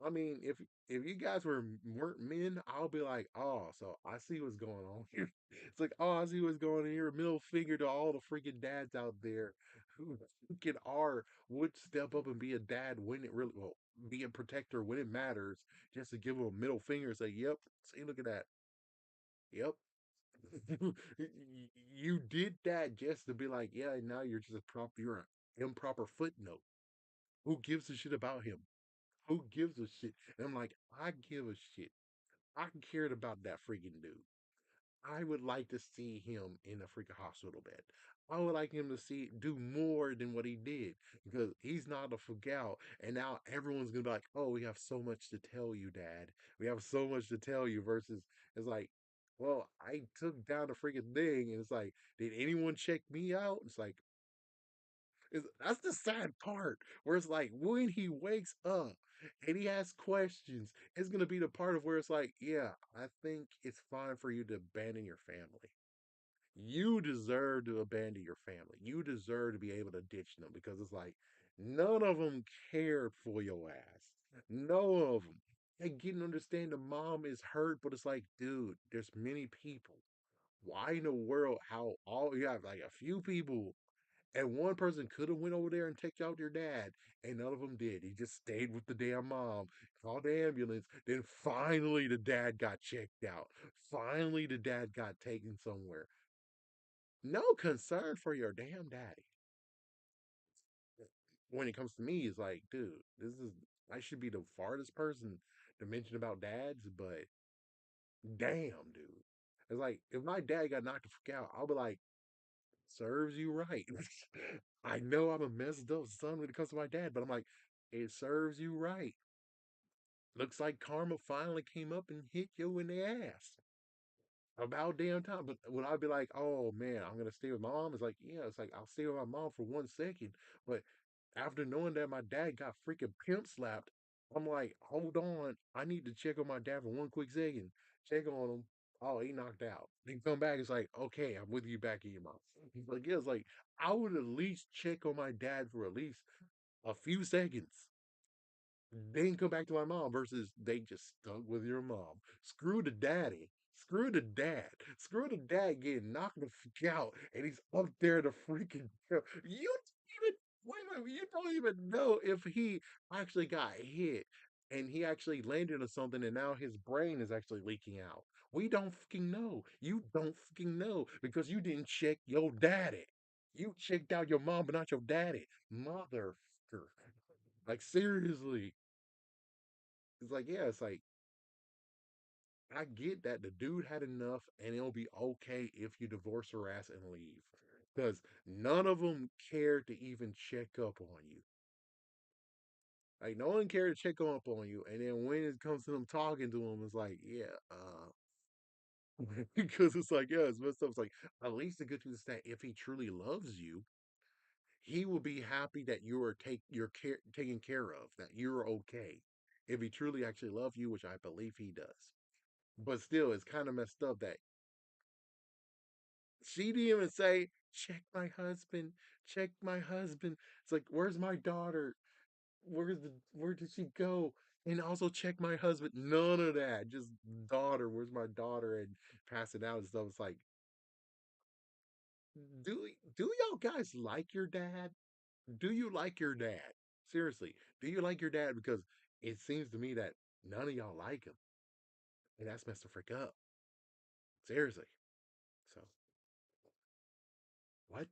I mean, if you guys weren't men, I'll be like, oh, so I see what's going on here. It's like, oh, I see what's going on here. Middle finger to all the freaking dads out there who freaking are would step up and be a dad when it really well, be a protector when it matters, just to give them a middle finger and say, yep, see, look at that. Yep. You did that just to be like, yeah, now you're just you're an improper footnote. Who gives a shit about him? Who gives a shit? And I'm like, I give a shit. I cared about that freaking dude. I would like to see him in a freaking hospital bed. I would like him to see do more than what he did because he's not a Fugao. And now everyone's gonna be like, "Oh, we have so much to tell you, Dad. We have so much to tell you." Versus, it's like, "Well, I took down the freaking thing," and it's like, "Did anyone check me out?" It's like, that's the sad part where it's like when he wakes up and he has questions, it's gonna be the part of where it's like, yeah, I think it's fine for you to abandon your family. You deserve to abandon your family. You deserve to be able to ditch them because it's like none of them cared for your ass. None of them. I get and understand the mom is hurt, but it's like, dude, there's many people. Why in the world? How all you have like a few people and one person could have went over there and checked out your dad, and none of them did. He just stayed with the damn mom, called the ambulance. Then finally, the dad got checked out. Finally, the dad got taken somewhere. No concern for your damn daddy. When it comes to me, it's like, dude, this is I should be the farthest person to mention about dads, but damn, dude. It's like if my dad got knocked the fuck out, I'll be like, serves you right. I know I'm a messed up son when it comes to my dad, but I'm like, it serves you right. Looks like karma finally came up and hit you in the ass. About damn time. But when I'd be like, oh man, I'm gonna stay with my mom, it's like, yeah, it's like I'll stay with my mom for 1 second. But after knowing that my dad got freaking pimp slapped, I'm like, hold on, I need to check on my dad for 1 quick second. Check on him. Oh, he knocked out. Then come back, it's like, okay, I'm with you back in your mom. He's like, yeah, it's like I would at least check on my dad for at least a few seconds. Then come back to my mom versus they just stuck with your mom. Screw the daddy. Screw the dad. Screw the dad getting knocked the fuck out and he's up there to freaking you don't even wait a minute, you don't even know if he actually got hit and he actually landed on something and now his brain is actually leaking out. We don't fucking know. You don't fucking know because you didn't check your daddy. You checked out your mom, but not your daddy. Motherfucker. Like seriously. It's like, yeah, it's like I get that the dude had enough and it'll be okay if you divorce her ass and leave. Because none of them cared to even check up on you. Like no one cared to check up on you. And then when it comes to them talking to him, it's like, yeah, because it's like, yeah, it's messed up. It's like at least the good news is that if he truly loves you, he will be happy that you're taken care of, that you're okay. If he truly actually loves you, which I believe he does. But still, it's kind of messed up that she didn't even say, check my husband, check my husband. It's like, where's my daughter? Where did she go? And also check my husband. None of that. Just daughter, where's my daughter? And passing out and stuff. It's like, do y'all guys like your dad? Do you like your dad? Seriously, do you like your dad? Because it seems to me that none of y'all like him. And that's messed the frick up. Seriously. So what?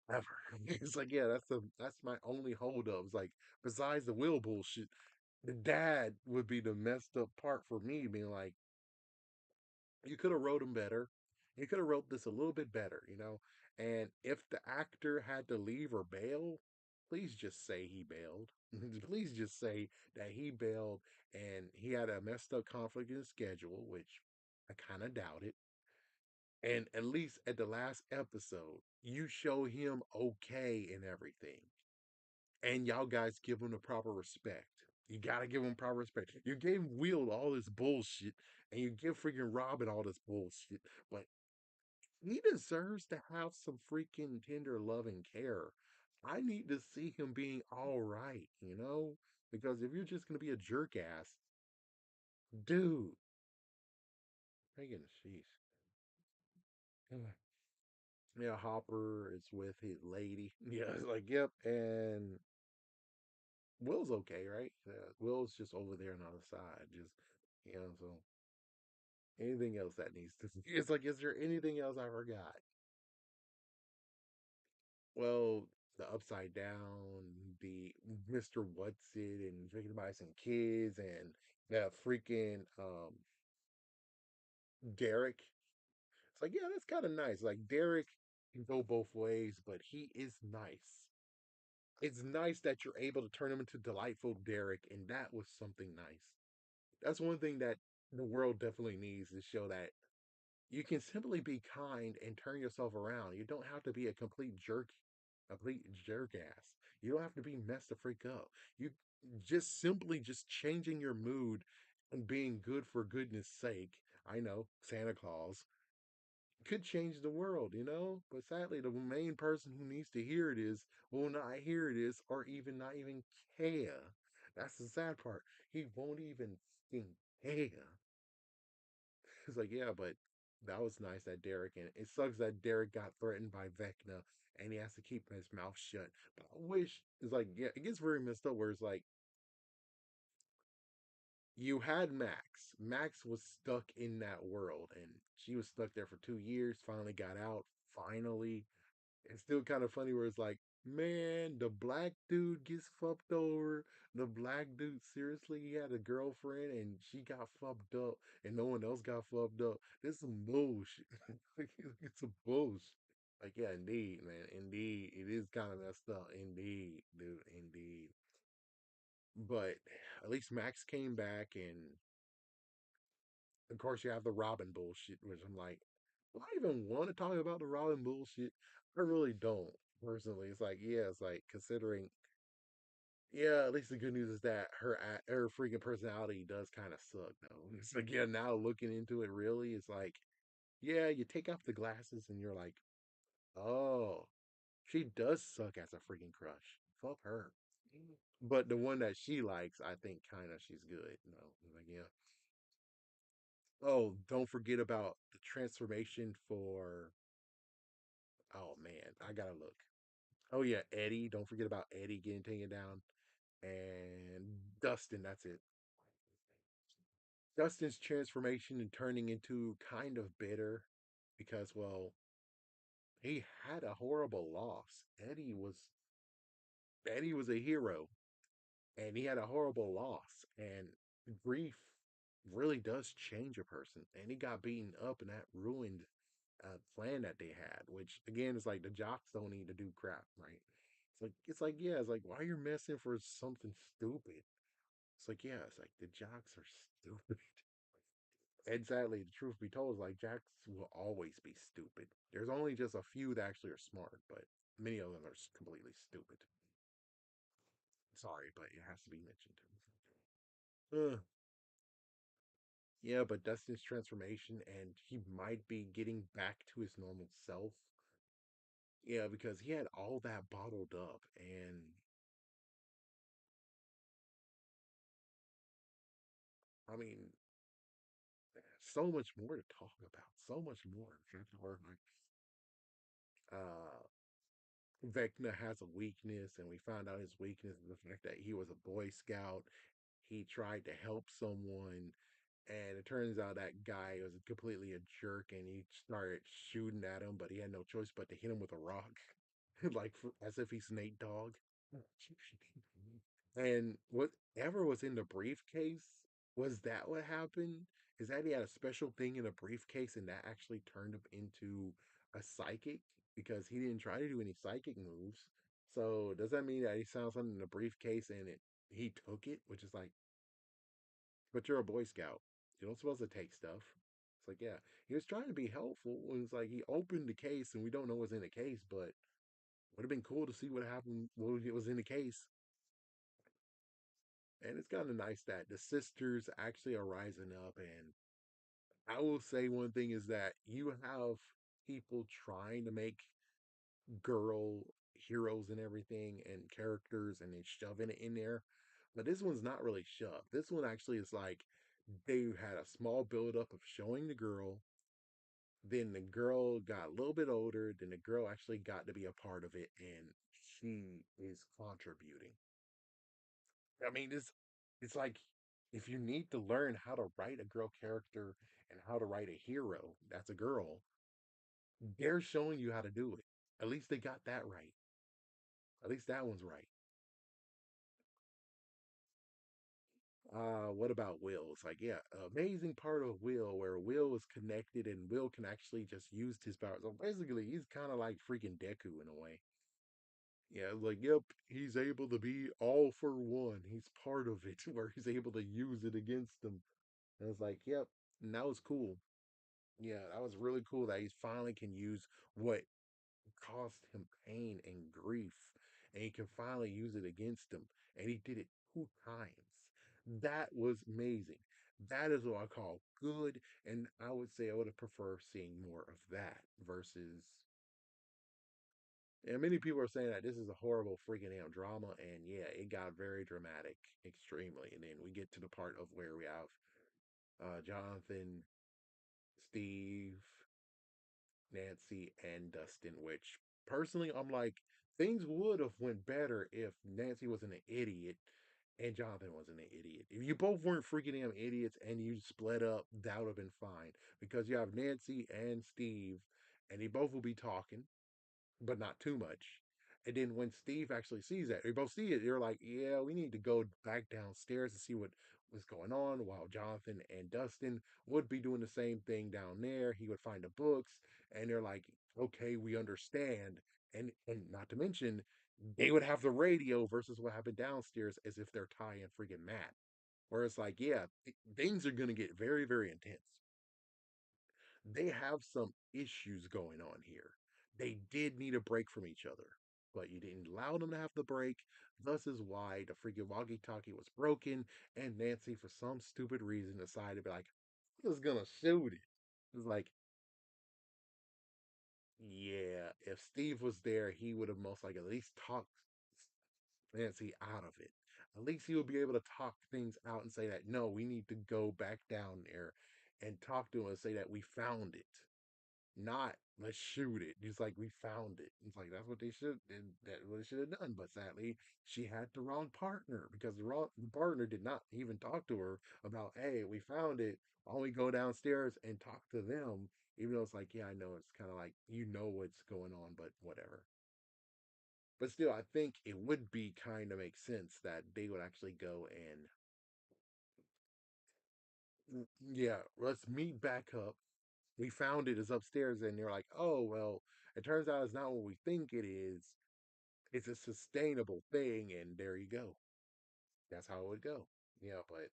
Ever. It's like, yeah, that's my only hold up. It's like, besides the will bullshit, The dad would be the messed up part for me, being like, you could have wrote him better. You could have wrote this a little bit better, you know? And if the actor had to leave or bail, please just say he bailed. Please just say that he bailed and he had a messed up conflict in his schedule, which I kind of doubt it. And at least at the last episode, you show him okay and everything. And y'all guys give him the proper respect. You gotta give him proper respect. You gave Will all this bullshit, and you give freaking Robin all this bullshit, but he deserves to have some freaking tender love and care. I need to see him being all right, you know? Because if you're just gonna be a jerk ass, dude, freaking sheesh. Yeah, Hopper is with his lady. Yeah, it's like, yep, and Will's okay, right? Will's just over there on the other side, just so anything else that needs to? It's like, is there anything else I forgot? Well, the Upside Down, the Mr. What's It, and drinking by some kids, and that freaking Derek. It's like, yeah, that's kind of nice. Like Derek can go both ways, but he is nice. It's nice that you're able to turn him into delightful Derek, and that was something nice. That's one thing that the world definitely needs to show that you can simply be kind and turn yourself around. You don't have to be a complete jerk ass. You don't have to be messed the freak up. You just simply just changing your mood and being good for goodness sake. I know, Santa Claus could change the world, you know? But sadly, the main person who needs to hear it is will not hear it is or even not even care. That's the sad part. He won't even fucking care. It's like, yeah, but that was nice that Derek, and it sucks that Derek got threatened by Vecna and he has to keep his mouth shut. But I wish it's like, yeah, it gets very messed up where it's like you had Max. Max was stuck in that world and she was stuck there for 2 years, finally got out, finally. It's still kind of funny where it's like, man, the black dude gets fucked over. The black dude, seriously, he had a girlfriend and she got fucked up, and no one else got fucked up. This is some bullshit. It's some bullshit. Like, yeah, indeed, man. Indeed. It is kind of messed up. Indeed, dude. Indeed. But at least Max came back, and of course, you have the Robin bullshit, which I'm like, do I even want to talk about the Robin bullshit? I really don't, personally. It's like, yeah, it's like considering, yeah, at least the good news is that her freaking personality does kind of suck, though. It's like, yeah, now looking into it, really, it's like, yeah, you take off the glasses and you're like, oh, she does suck as a freaking crush. Fuck her. But the one that she likes, I think, kind of, she's good. You know, like, yeah. Oh, don't forget about the transformation for. Oh man, I gotta look. Oh yeah, Eddie. Don't forget about Eddie getting taken down, and Dustin. That's it. Dustin's transformation and turning into kind of bitter because, well, he had a horrible loss. Eddie was a hero, and he had a horrible loss, and grief really does change a person. And he got beaten up, and that ruined plan that they had. Which again is like the jocks don't need to do crap, right? It's like yeah, it's like why you're messing for something stupid. It's like yeah, it's like the jocks are stupid. And sadly, the truth be told, is like jocks will always be stupid. There's only just a few that actually are smart, but many of them are completely stupid. Sorry, but it has to be mentioned. Yeah, but Dustin's transformation, and he might be getting back to his normal self. Yeah, because he had all that bottled up, and I mean, so much more to talk about. So much more. Like, uh, Vecna has a weakness, and we found out his weakness is the fact that he was a Boy Scout. He tried to help someone, and it turns out that guy was completely a jerk, and he started shooting at him, but he had no choice but to hit him with a rock, like as if he's Nate Dogg. And whatever was in the briefcase, was that what happened? Is that he had a special thing in a briefcase and that actually turned him into a psychic? Because he didn't try to do any psychic moves. So does that mean that he found something in the briefcase and he took it? Which is like, but you're a Boy Scout. You don't supposed to take stuff. It's like, yeah, he was trying to be helpful. And it's like he opened the case and we don't know what's in the case, but would have been cool to see what happened, what was in the case. And it's kind of nice that the sisters actually are rising up. And I will say one thing is that you have people trying to make girl heroes and everything and characters and then shoving it in there. But this one's not really shoved. This one actually is like they had a small buildup of showing the girl. Then the girl got a little bit older. Then the girl actually got to be a part of it, and she is contributing. I mean, it's like if you need to learn how to write a girl character and how to write a hero that's a girl, they're showing you how to do it. At least they got that right. At least that one's right. What about Will? It's like, yeah, amazing part of Will where Will is connected and Will can actually just use his power. So basically, he's kind of like freaking Deku in a way. Yeah, like, yep, he's able to be all for one. He's part of it where he's able to use it against them. And it's like, yep, and that was cool. Yeah, that was really cool that he finally can use what caused him pain and grief, and he can finally use it against him. And he did it 2 times. That was amazing. That is what I call good. And I would say I would have preferred seeing more of that versus. And many people are saying that this is a horrible freaking damn drama. And yeah, it got very dramatic, extremely. And then we get to the part of where we have Jonathan, Steve, Nancy and Dustin, which personally I'm like, things would have went better if Nancy wasn't an idiot and Jonathan wasn't an idiot. If you both weren't freaking damn idiots and you split up, that would have been fine. Because you have Nancy and Steve, and they both will be talking but not too much. And then when Steve actually sees that, they both see it, they're like, yeah, we need to go back downstairs to see what was going on. While Jonathan and Dustin would be doing the same thing down there. He would find the books, and they're like, okay, we understand. And not to mention, they would have the radio versus what happened downstairs as if they're Ty and freaking Matt. Where it's like, yeah, things are going to get very, very intense. They have some issues going on here. They did need a break from each other, but you didn't allow them to have the break. Thus is why the freaking walkie-talkie was broken, and Nancy, for some stupid reason, decided to be like, "I'm just gonna shoot it." It's like, yeah, if Steve was there, he would have most likely at least talked Nancy out of it. At least he would be able to talk things out and say that no, we need to go back down there and talk to him and say that we found it. Not let's shoot it. He's like, we found it. It's like that's what they should and that what they should have done. But sadly, she had the wrong partner because the partner did not even talk to her about, hey, we found it. Why don't we go downstairs and talk to them? Even though it's like, yeah, I know it's kind of like you know what's going on, but whatever. But still, I think it would be kind of make sense that they would actually go and yeah, let's meet back up. We found it is upstairs, and they're like, oh well, it turns out it's not what we think it is. It's a sustainable thing, and there you go. That's how it would go. Yeah, but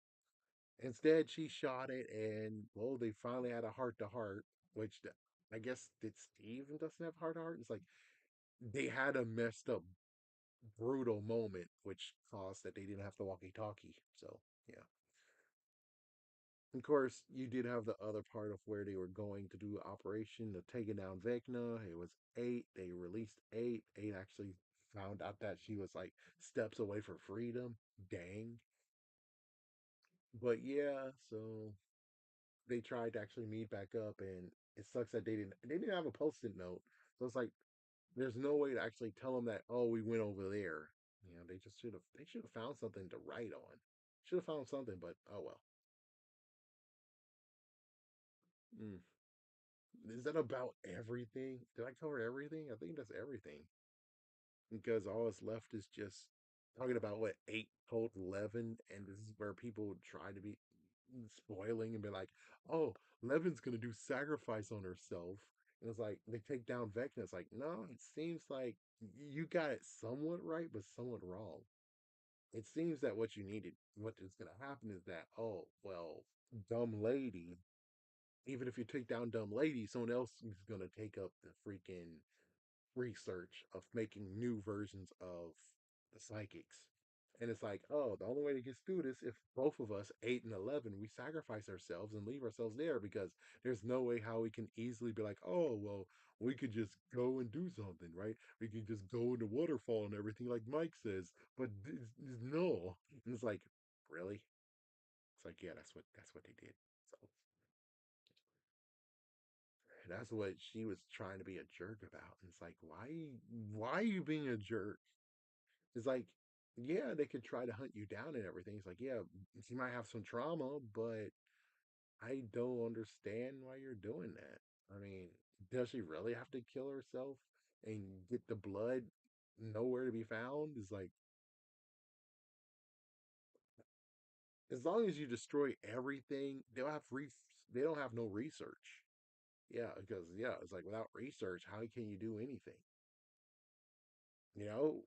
instead she shot it, and well, they finally had a heart to heart, which I guess did Steve and Dustin have heart to heart? It's like they had a messed up, brutal moment, which caused that they didn't have the walkie-talkie. So yeah. Of course, you did have the other part of where they were going to do operation of taking down Vecna. It was 8. They released 8. 8 actually found out that she was like steps away from freedom. Dang. But yeah, so they tried to actually meet back up, and it sucks that they didn't have a post-it note. So it's like there's no way to actually tell them that oh we went over there. You know, they should have found something to write on. Should have found something, but oh well. Mm. Is that about everything? Did I cover everything? I think that's everything. Because all that's left is just talking about what eight told 11, and this is where people try to be spoiling and be like, "Oh, Levin's gonna do sacrifice on herself," and it's like they take down Vecna. It's like, no, it seems like you got it somewhat right, but somewhat wrong. It seems that what you needed, what is gonna happen is that, oh well, dumb lady. Even if you take down dumb lady, someone else is gonna take up the freaking research of making new versions of the psychics. And it's like, oh, the only way to get through this, if both of us, 8 and 11, we sacrifice ourselves and leave ourselves there because there's no way how we can easily be like, oh, well, we could just go and do something, right? We could just go in the waterfall and everything, like Mike says. But no. And it's like, really? It's like, yeah, that's what they did. So that's what she was trying to be a jerk about. And it's like, why are you being a jerk? It's like, yeah, they could try to hunt you down and everything. It's like, yeah, she might have some trauma, but I don't understand why you're doing that. I mean, does she really have to kill herself and get the blood nowhere to be found? It's like, as long as you destroy everything, they don't have no research. Yeah, because yeah, it's like without research, how can you do anything? You know,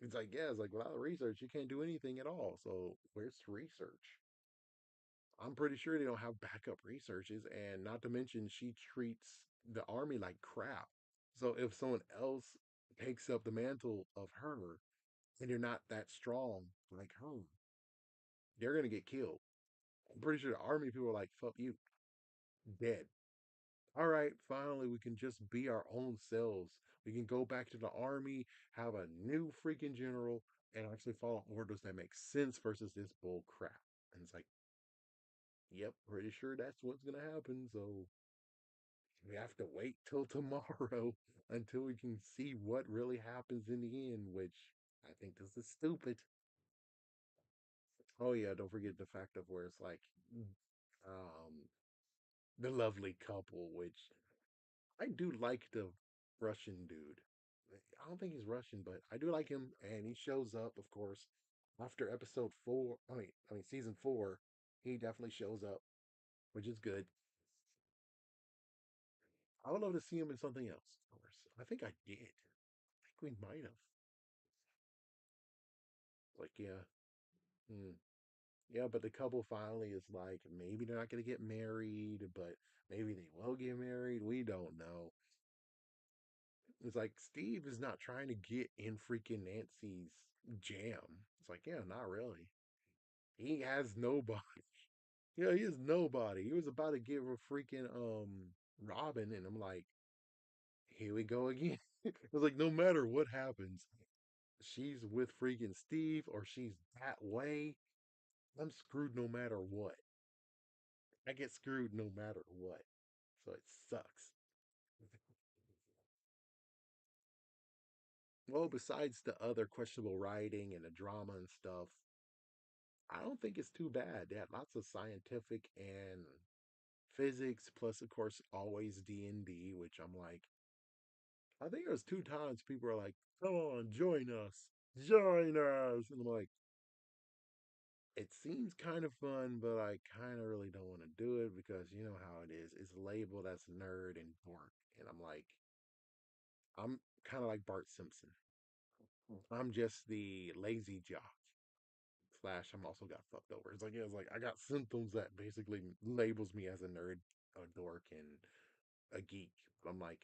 it's like, yeah, it's like without research, you can't do anything at all. So where's the research? I'm pretty sure they don't have backup researches, and not to mention, she treats the army like crap. So if someone else takes up the mantle of her, and you're not that strong like her, they're gonna get killed. I'm pretty sure the army people are like, "Fuck you, dead." All right, finally, we can just be our own selves. We can go back to the army, have a new freaking general, and actually follow orders that make sense versus this bull crap. And it's like, yep, pretty sure that's what's gonna happen. So we have to wait till tomorrow until we can see what really happens in the end, which I think this is stupid. Oh yeah, don't forget the fact of where it's like um the lovely couple, which I do like the Russian dude. I don't think he's Russian, but I do like him, and he shows up, of course, after episode four. I mean, season four. He definitely shows up, which is good. I would love to see him in something else, of course. I think I did. I think we might have. Like, yeah, hmm. Yeah, but the couple finally is like, maybe they're not gonna get married, but maybe they will get married. We don't know. It's like Steve is not trying to get in freaking Nancy's jam. It's like, yeah, not really. He has nobody. Yeah, he has nobody. He was about to give a freaking Robin, and I'm like, here we go again. I was like, no matter what happens, she's with freaking Steve or she's that way. I'm screwed no matter what. I get screwed no matter what. So it sucks. Well, besides the other questionable writing and the drama and stuff, I don't think it's too bad. They had lots of scientific and physics, plus of course always D&D, which I'm like, I think there's two times people are like, "Come on, join us, join us," and I'm like, it seems kind of fun, but I kind of really don't want to do it because you know how it is. It's labeled as nerd and dork, and I'm like, I'm kind of like Bart Simpson. I'm just the lazy jock. Slash, I'm also got fucked over. It's like, yeah, it's like I got symptoms that basically labels me as a nerd, a dork, and a geek. But I'm like,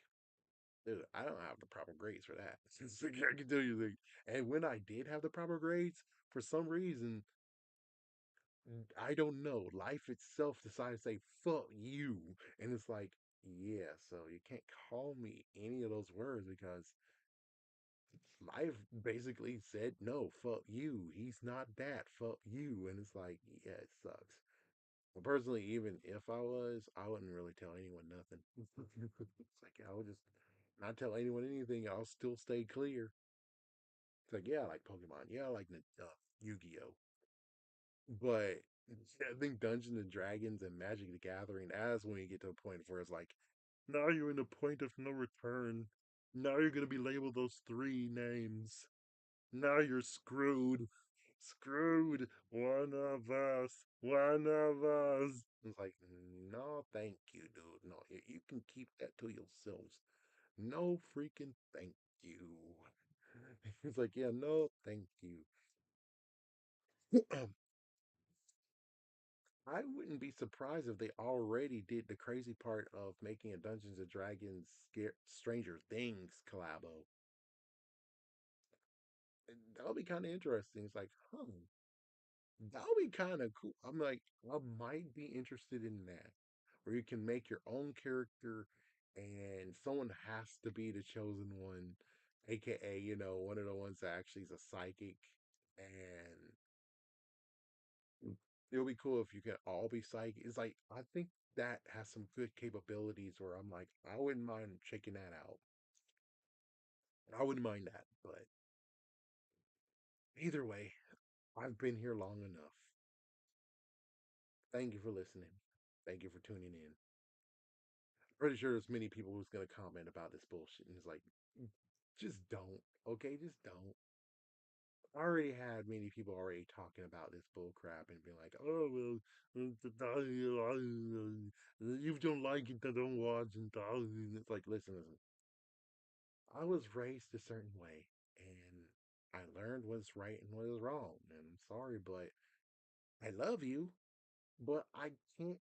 dude, I don't have the proper grades for that. It's like, I can tell you, like, and when I did have the proper grades, for some reason, I don't know. Life itself decided to say "fuck you," and it's like, yeah. So you can't call me any of those words because life basically said no. Fuck you. He's not that. Fuck you. And it's like, yeah, it sucks. Well, personally, even if I was, I wouldn't really tell anyone nothing. It's like I would just not tell anyone anything. I'll still stay clear. It's like, yeah, I like Pokemon. Yeah, I like Yu-Gi-Oh. But I think Dungeons and Dragons and Magic the Gathering, that's when you get to a point where it's like, now you're in a point of no return. Now you're gonna be labeled those three names. Now you're screwed. Screwed. One of us. One of us. It's like, no, thank you, dude. No, you can keep that to yourselves. No freaking thank you. It's like, yeah, no, thank you. I wouldn't be surprised if they already did the crazy part of making a Dungeons and Dragons Stranger Things collabo. That would be kind of interesting. It's like, huh, that would be kind of cool. I'm like, I might be interested in that, where you can make your own character and someone has to be the chosen one, aka, one of the ones that actually is a psychic. And it would be cool if you could all be psychic. It's like, I think that has some good capabilities where I'm like, I wouldn't mind checking that out. I wouldn't mind that. But either way, I've been here long enough. Thank you for listening. Thank you for tuning in. Pretty sure there's many people who's gonna comment about this bullshit, and it's like, just don't, okay? Just don't. I already had many people already talking about this bull crap and being like, "Oh well, if you don't like it, then don't watch." And it's like, listen. I was raised a certain way, and I learned what's right and what is wrong. And I'm sorry, but I love you, but I can't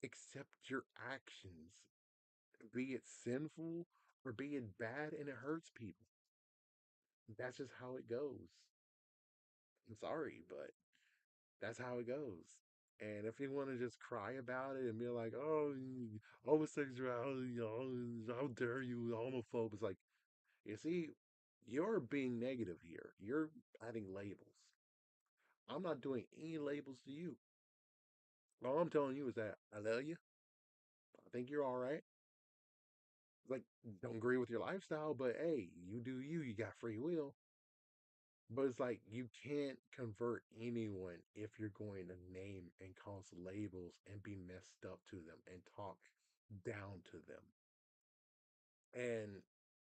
accept your actions, be it sinful or be it bad, and it hurts people. That's just how it goes. I'm sorry, but that's how it goes. And if you want to just cry about it and be like, "Oh, homosexuality, how dare you, homophobe," it's like, you see, you're being negative here. You're adding labels. I'm not doing any labels to you. All I'm telling you is that I love you. I think you're all right. Like, don't agree with your lifestyle, but hey, you do you. You got free will. But it's like you can't convert anyone if you're going to name and cause labels and be messed up to them and talk down to them. And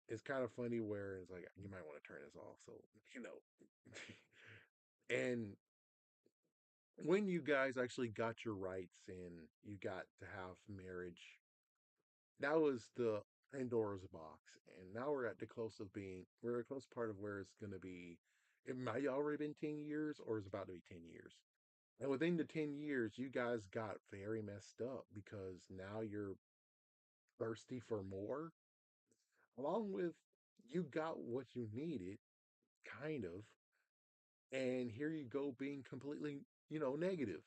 it's kind of funny where it's like you might want to turn this off. So, you know. And when you guys actually got your rights and you got to have marriage, that was the Pandora's box. And now we're at the close of being, we're a close part of where it's going to be. It might already been 10 years or it's about to be 10 years. And within the 10 years, you guys got very messed up because now you're thirsty for more, along with you got what you needed, kind of. And here you go being completely, negative.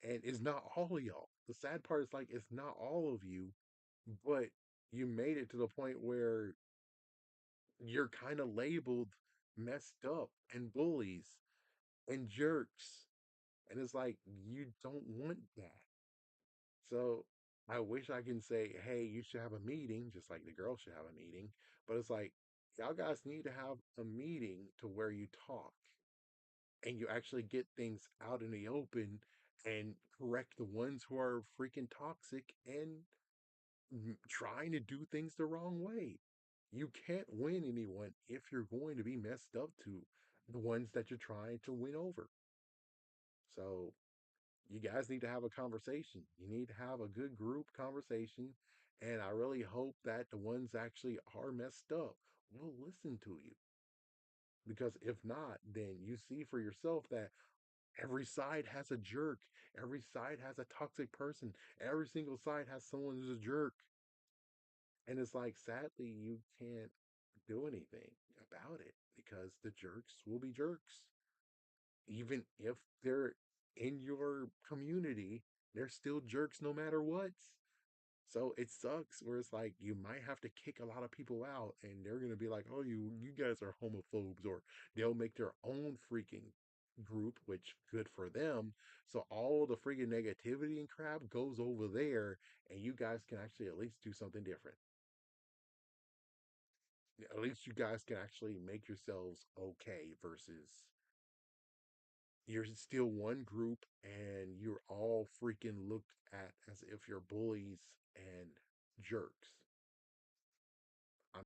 And it's not all of y'all. The sad part is like it's not all of you, but you made it to the point where you're kind of labeled messed up and bullies and jerks. And it's like you don't want that. So I wish I can say, hey, you should have a meeting, just like the girl should have a meeting. But it's like, y'all guys need to have a meeting to where you talk and you actually get things out in the open and correct the ones who are freaking toxic and trying to do things the wrong way. You can't win anyone if you're going to be messed up to the ones that you're trying to win over. So you guys need to have a conversation. You need to have a good group conversation. And I really hope that the ones actually are messed up will listen to you. Because if not, then you see for yourself that every side has a jerk. Every side has a toxic person. Every single side has someone who's a jerk. And it's like, sadly, you can't do anything about it because the jerks will be jerks. Even if they're in your community, they're still jerks no matter what. So it sucks where it's like you might have to kick a lot of people out and they're gonna be like, oh, you guys are homophobes, or they'll make their own freaking group, which good for them. So all the freaking negativity and crap goes over there, and you guys can actually at least do something different. At least you guys can actually make yourselves okay versus you're still one group and you're all freaking looked at as if you're bullies and jerks.